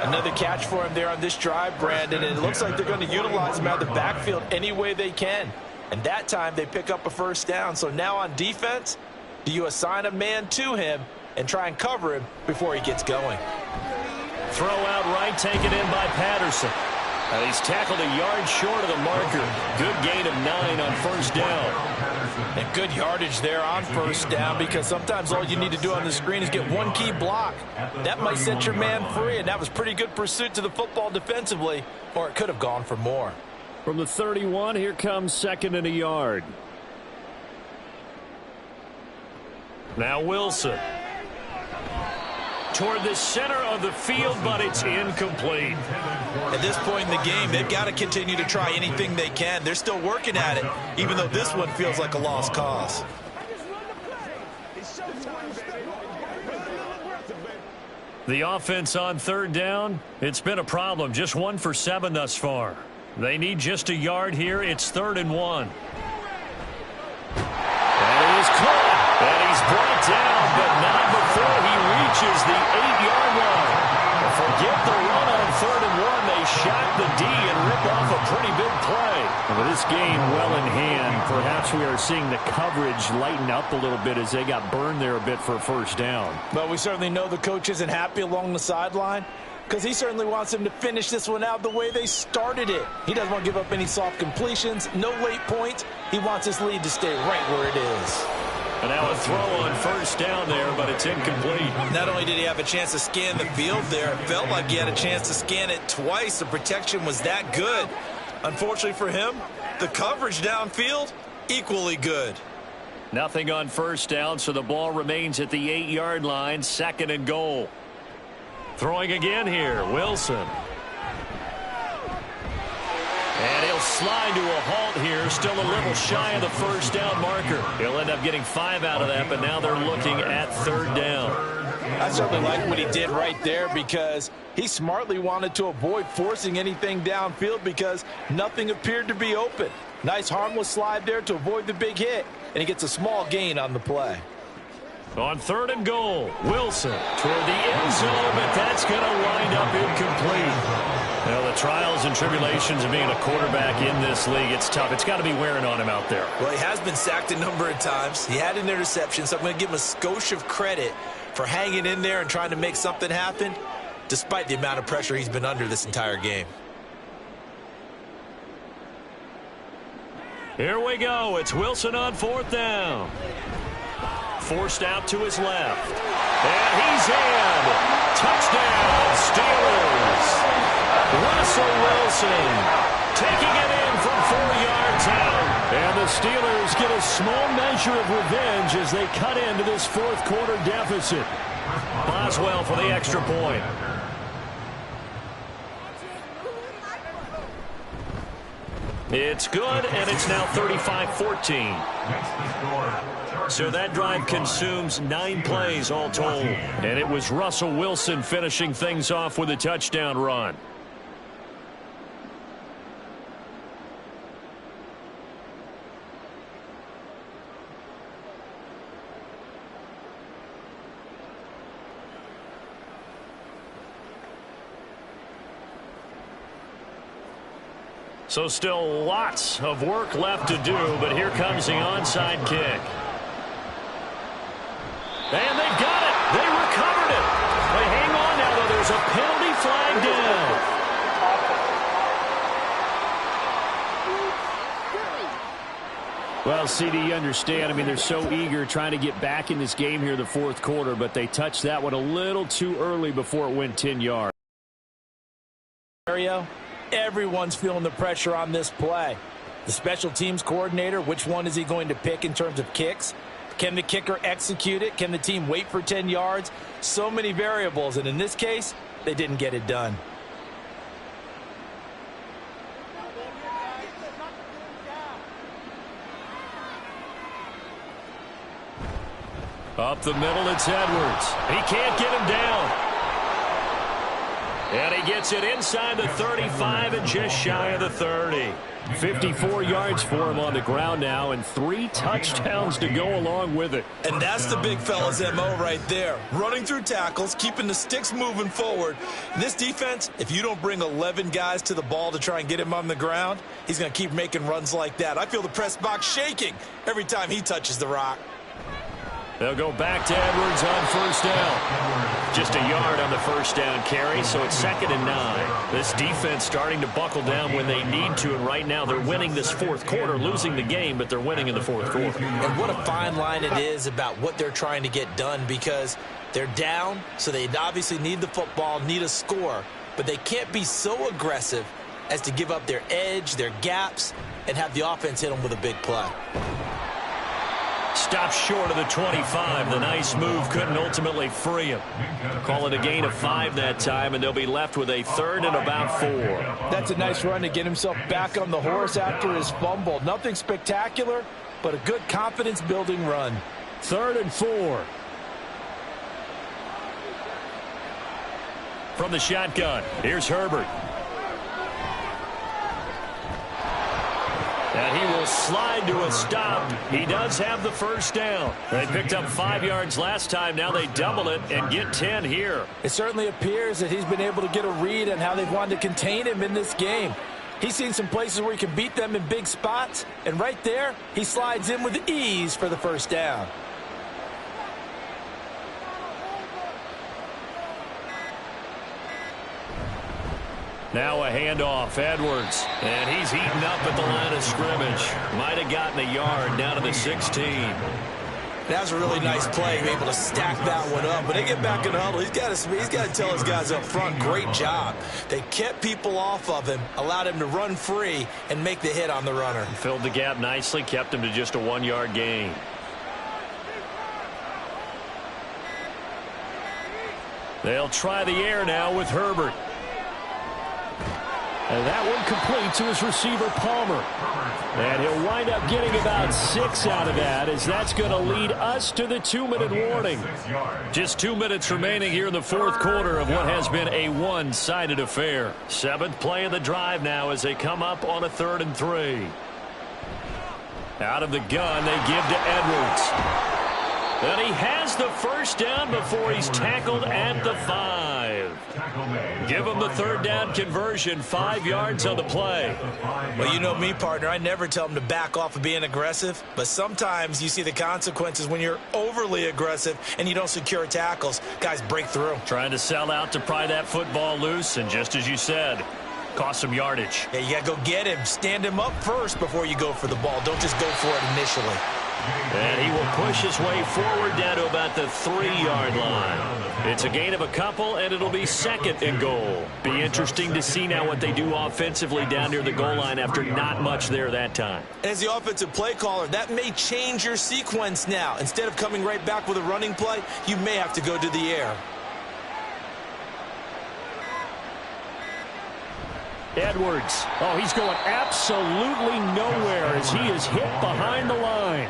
Another catch for him there on this drive, Brandon, and it looks like they're going to utilize him out of the backfield any way they can. And that time they pick up a first down. So now on defense, do you assign a man to him and try and cover him before he gets going? Throw out right, taken in by Patterson. And he's tackled a yard short of the marker. Good gain of 9 on first down. And good yardage there on first down, because sometimes all you need to do on the screen is get one key block. That might set your man free, and that was pretty good pursuit to the football defensively, or it could have gone for more. From the 31, here comes 2nd and a yard. Now Wilson. Toward the center of the field, but it's incomplete. At this point in the game, they've got to continue to try anything they can. They're still working at it, even though this one feels like a lost cause. The offense on 3rd down, it's been a problem. Just 1 for 7 thus far. They need just a yard here. It's 3rd and 1. And it is caught. And he's brought down, but not before he reaches the 8-yard line. Forget the run on 3rd and 1. They shot the D and rip off a pretty big play. With this game well in hand, perhaps we are seeing the coverage lighten up a little bit as they got burned there a bit for a first down. But we certainly know the coach isn't happy along the sideline, because he certainly wants them to finish this one out the way they started it. He doesn't want to give up any soft completions, no late points. He wants his lead to stay right where it is. And now a throw on first down there, but it's incomplete. Not only did he have a chance to scan the field there, it felt like he had a chance to scan it twice. The protection was that good. Unfortunately for him, the coverage downfield, equally good. Nothing on first down, so the ball remains at the 8-yard line, 2nd and goal. Throwing again here, Wilson. And he'll slide to a halt here, still a little shy of the first down marker. He'll end up getting 5 out of that, but now they're looking at 3rd down. I certainly like what he did right there, because he smartly wanted to avoid forcing anything downfield because nothing appeared to be open. Nice harmless slide there to avoid the big hit, and he gets a small gain on the play. On 3rd and goal, Wilson toward the end zone, but that's going to wind up incomplete. Well, the trials and tribulations of being a quarterback in this league, it's tough. It's got to be wearing on him out there. Well, he has been sacked a number of times. He had an interception, so I'm going to give him a skosh of credit for hanging in there and trying to make something happen, despite the amount of pressure he's been under this entire game. Here we go. It's Wilson on 4th down. Forced out to his left. And he's in. Touchdown, Steelers. Russell Wilson taking it in from 4 yards out. And the Steelers get a small measure of revenge as they cut into this 4th quarter deficit. Boswell for the extra point. It's good, and it's now 35-14. So that drive consumes 9 plays all told. And it was Russell Wilson finishing things off with a touchdown run. So still lots of work left to do, but here comes the onside kick. And they've got it. They recovered it. They hang on now, though. There's a penalty flag down. Well, CD, you understand. I mean, they're so eager trying to get back in this game here in the 4th quarter, but they touched that one a little too early before it went 10 yards. Everyone's feeling the pressure on this play. The special teams coordinator, which one is he going to pick in terms of kicks? Can the kicker execute it? Can the team wait for 10 yards? So many variables, and in this case, they didn't get it done. Up the middle, it's Edwards. He can't get him down. And he gets it inside the 35 and just shy of the 30. 54 yards for him on the ground now, and 3 touchdowns to go along with it. And that's the big fella's MO right there. Running through tackles, keeping the sticks moving forward. In this defense, if you don't bring 11 guys to the ball to try and get him on the ground, he's going to keep making runs like that. I feel the press box shaking every time he touches the rock. They'll go back to Edwards on first down. Just a yard on the first down carry, so it's 2nd and 9. This defense starting to buckle down when they need to, and right now they're winning this fourth quarter, losing the game, but they're winning in the fourth quarter. And what a fine line it is about what they're trying to get done, because they're down, so they obviously need the football, need a score, but they can't be so aggressive as to give up their edge, their gaps, and have the offense hit them with a big play. Stopped short of the 25. The nice move couldn't ultimately free him. Call it a gain of 5 that time, and they'll be left with a 3rd and about 4. That's a nice run to get himself back on the horse after his fumble. Nothing spectacular, but a good confidence-building run. 3rd and 4. From the shotgun, here's Herbert. And he will slide to a stop. He does have the first down. They picked up 5 yards last time. Now they double it and get 10 here. It certainly appears that he's been able to get a read on how they've wanted to contain him in this game. He's seen some places where he can beat them in big spots, and right there, he slides in with ease for the first down. Now a handoff, Edwards, and he's heating up at the line of scrimmage. Might have gotten a yard down to the 16. That was a really nice play, able to stack that one up. When they get back in the huddle, he's got to tell his guys up front, great job. They kept people off of him, allowed him to run free and make the hit on the runner. Filled the gap nicely, kept him to just a 1-yard gain. They'll try the air now with Herbert. And that one complete to his receiver, Palmer. And he'll wind up getting about 6 out of that, as that's going to lead us to the 2-minute warning. Just 2 minutes remaining here in the fourth quarter of what has been a one-sided affair. 7th play of the drive now as they come up on a 3rd and 3. Out of the gun, they give to Edwards. And he has the first down before he's tackled at the 5. Give him the 3rd down conversion, 5 yards on the play. Well, you know me, partner. I never tell them to back off of being aggressive, but sometimes you see the consequences when you're overly aggressive and you don't secure tackles. Guys break through. Trying to sell out to pry that football loose, and just as you said, cost some yardage. Yeah, you got to go get him. Stand him up first before you go for the ball. Don't just go for it initially. And he will push his way forward down to about the 3-yard line. It's a gain of a couple, and it'll be 2nd and goal. Be interesting to see now what they do offensively down near the goal line after not much there that time. As the offensive play caller, that may change your sequence now. Instead of coming right back with a running play, you may have to go to the air. Edwards. Oh, he's going absolutely nowhere as he is hit behind the line.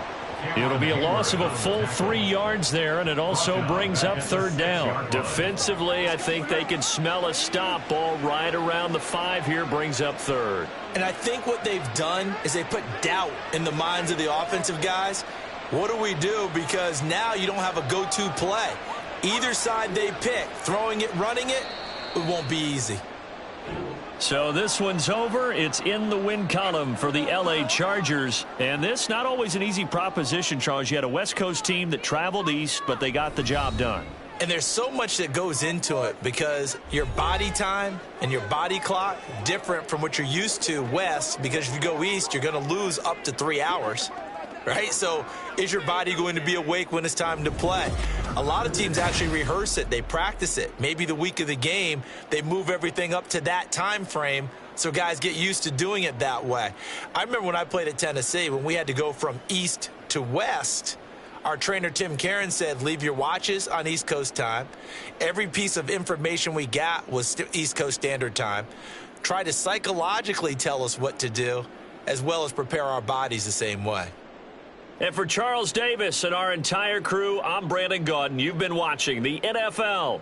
It'll be a loss of a full 3 yards there, and it also brings up 3rd down. Defensively, I think they can smell a stop. Ball right around the 5 here, brings up 3rd. And I think what they've done is they put doubt in the minds of the offensive guys. What do we do? Because now you don't have a go-to play. Either side they pick, throwing it, running it, it won't be easy. So this one's over. It's in the win column for the L.A. Chargers. And this, not always an easy proposition, Charles. You had a West Coast team that traveled east, but they got the job done. And there's so much that goes into it because your body time and your body clock different from what you're used to west, because if you go east, you're going to lose up to 3 hours. Right? So is your body going to be awake when it's time to play? A lot of teams actually rehearse it. They practice it. Maybe the week of the game, they move everything up to that time frame so guys get used to doing it that way. I remember when I played at Tennessee, when we had to go from east to west, our trainer Tim Karen said, leave your watches on East Coast time. Every piece of information we got was East Coast Standard Time. Try to psychologically tell us what to do, as well as prepare our bodies the same way. And for Charles Davis and our entire crew, I'm Brandon Gaudin. You've been watching the NFL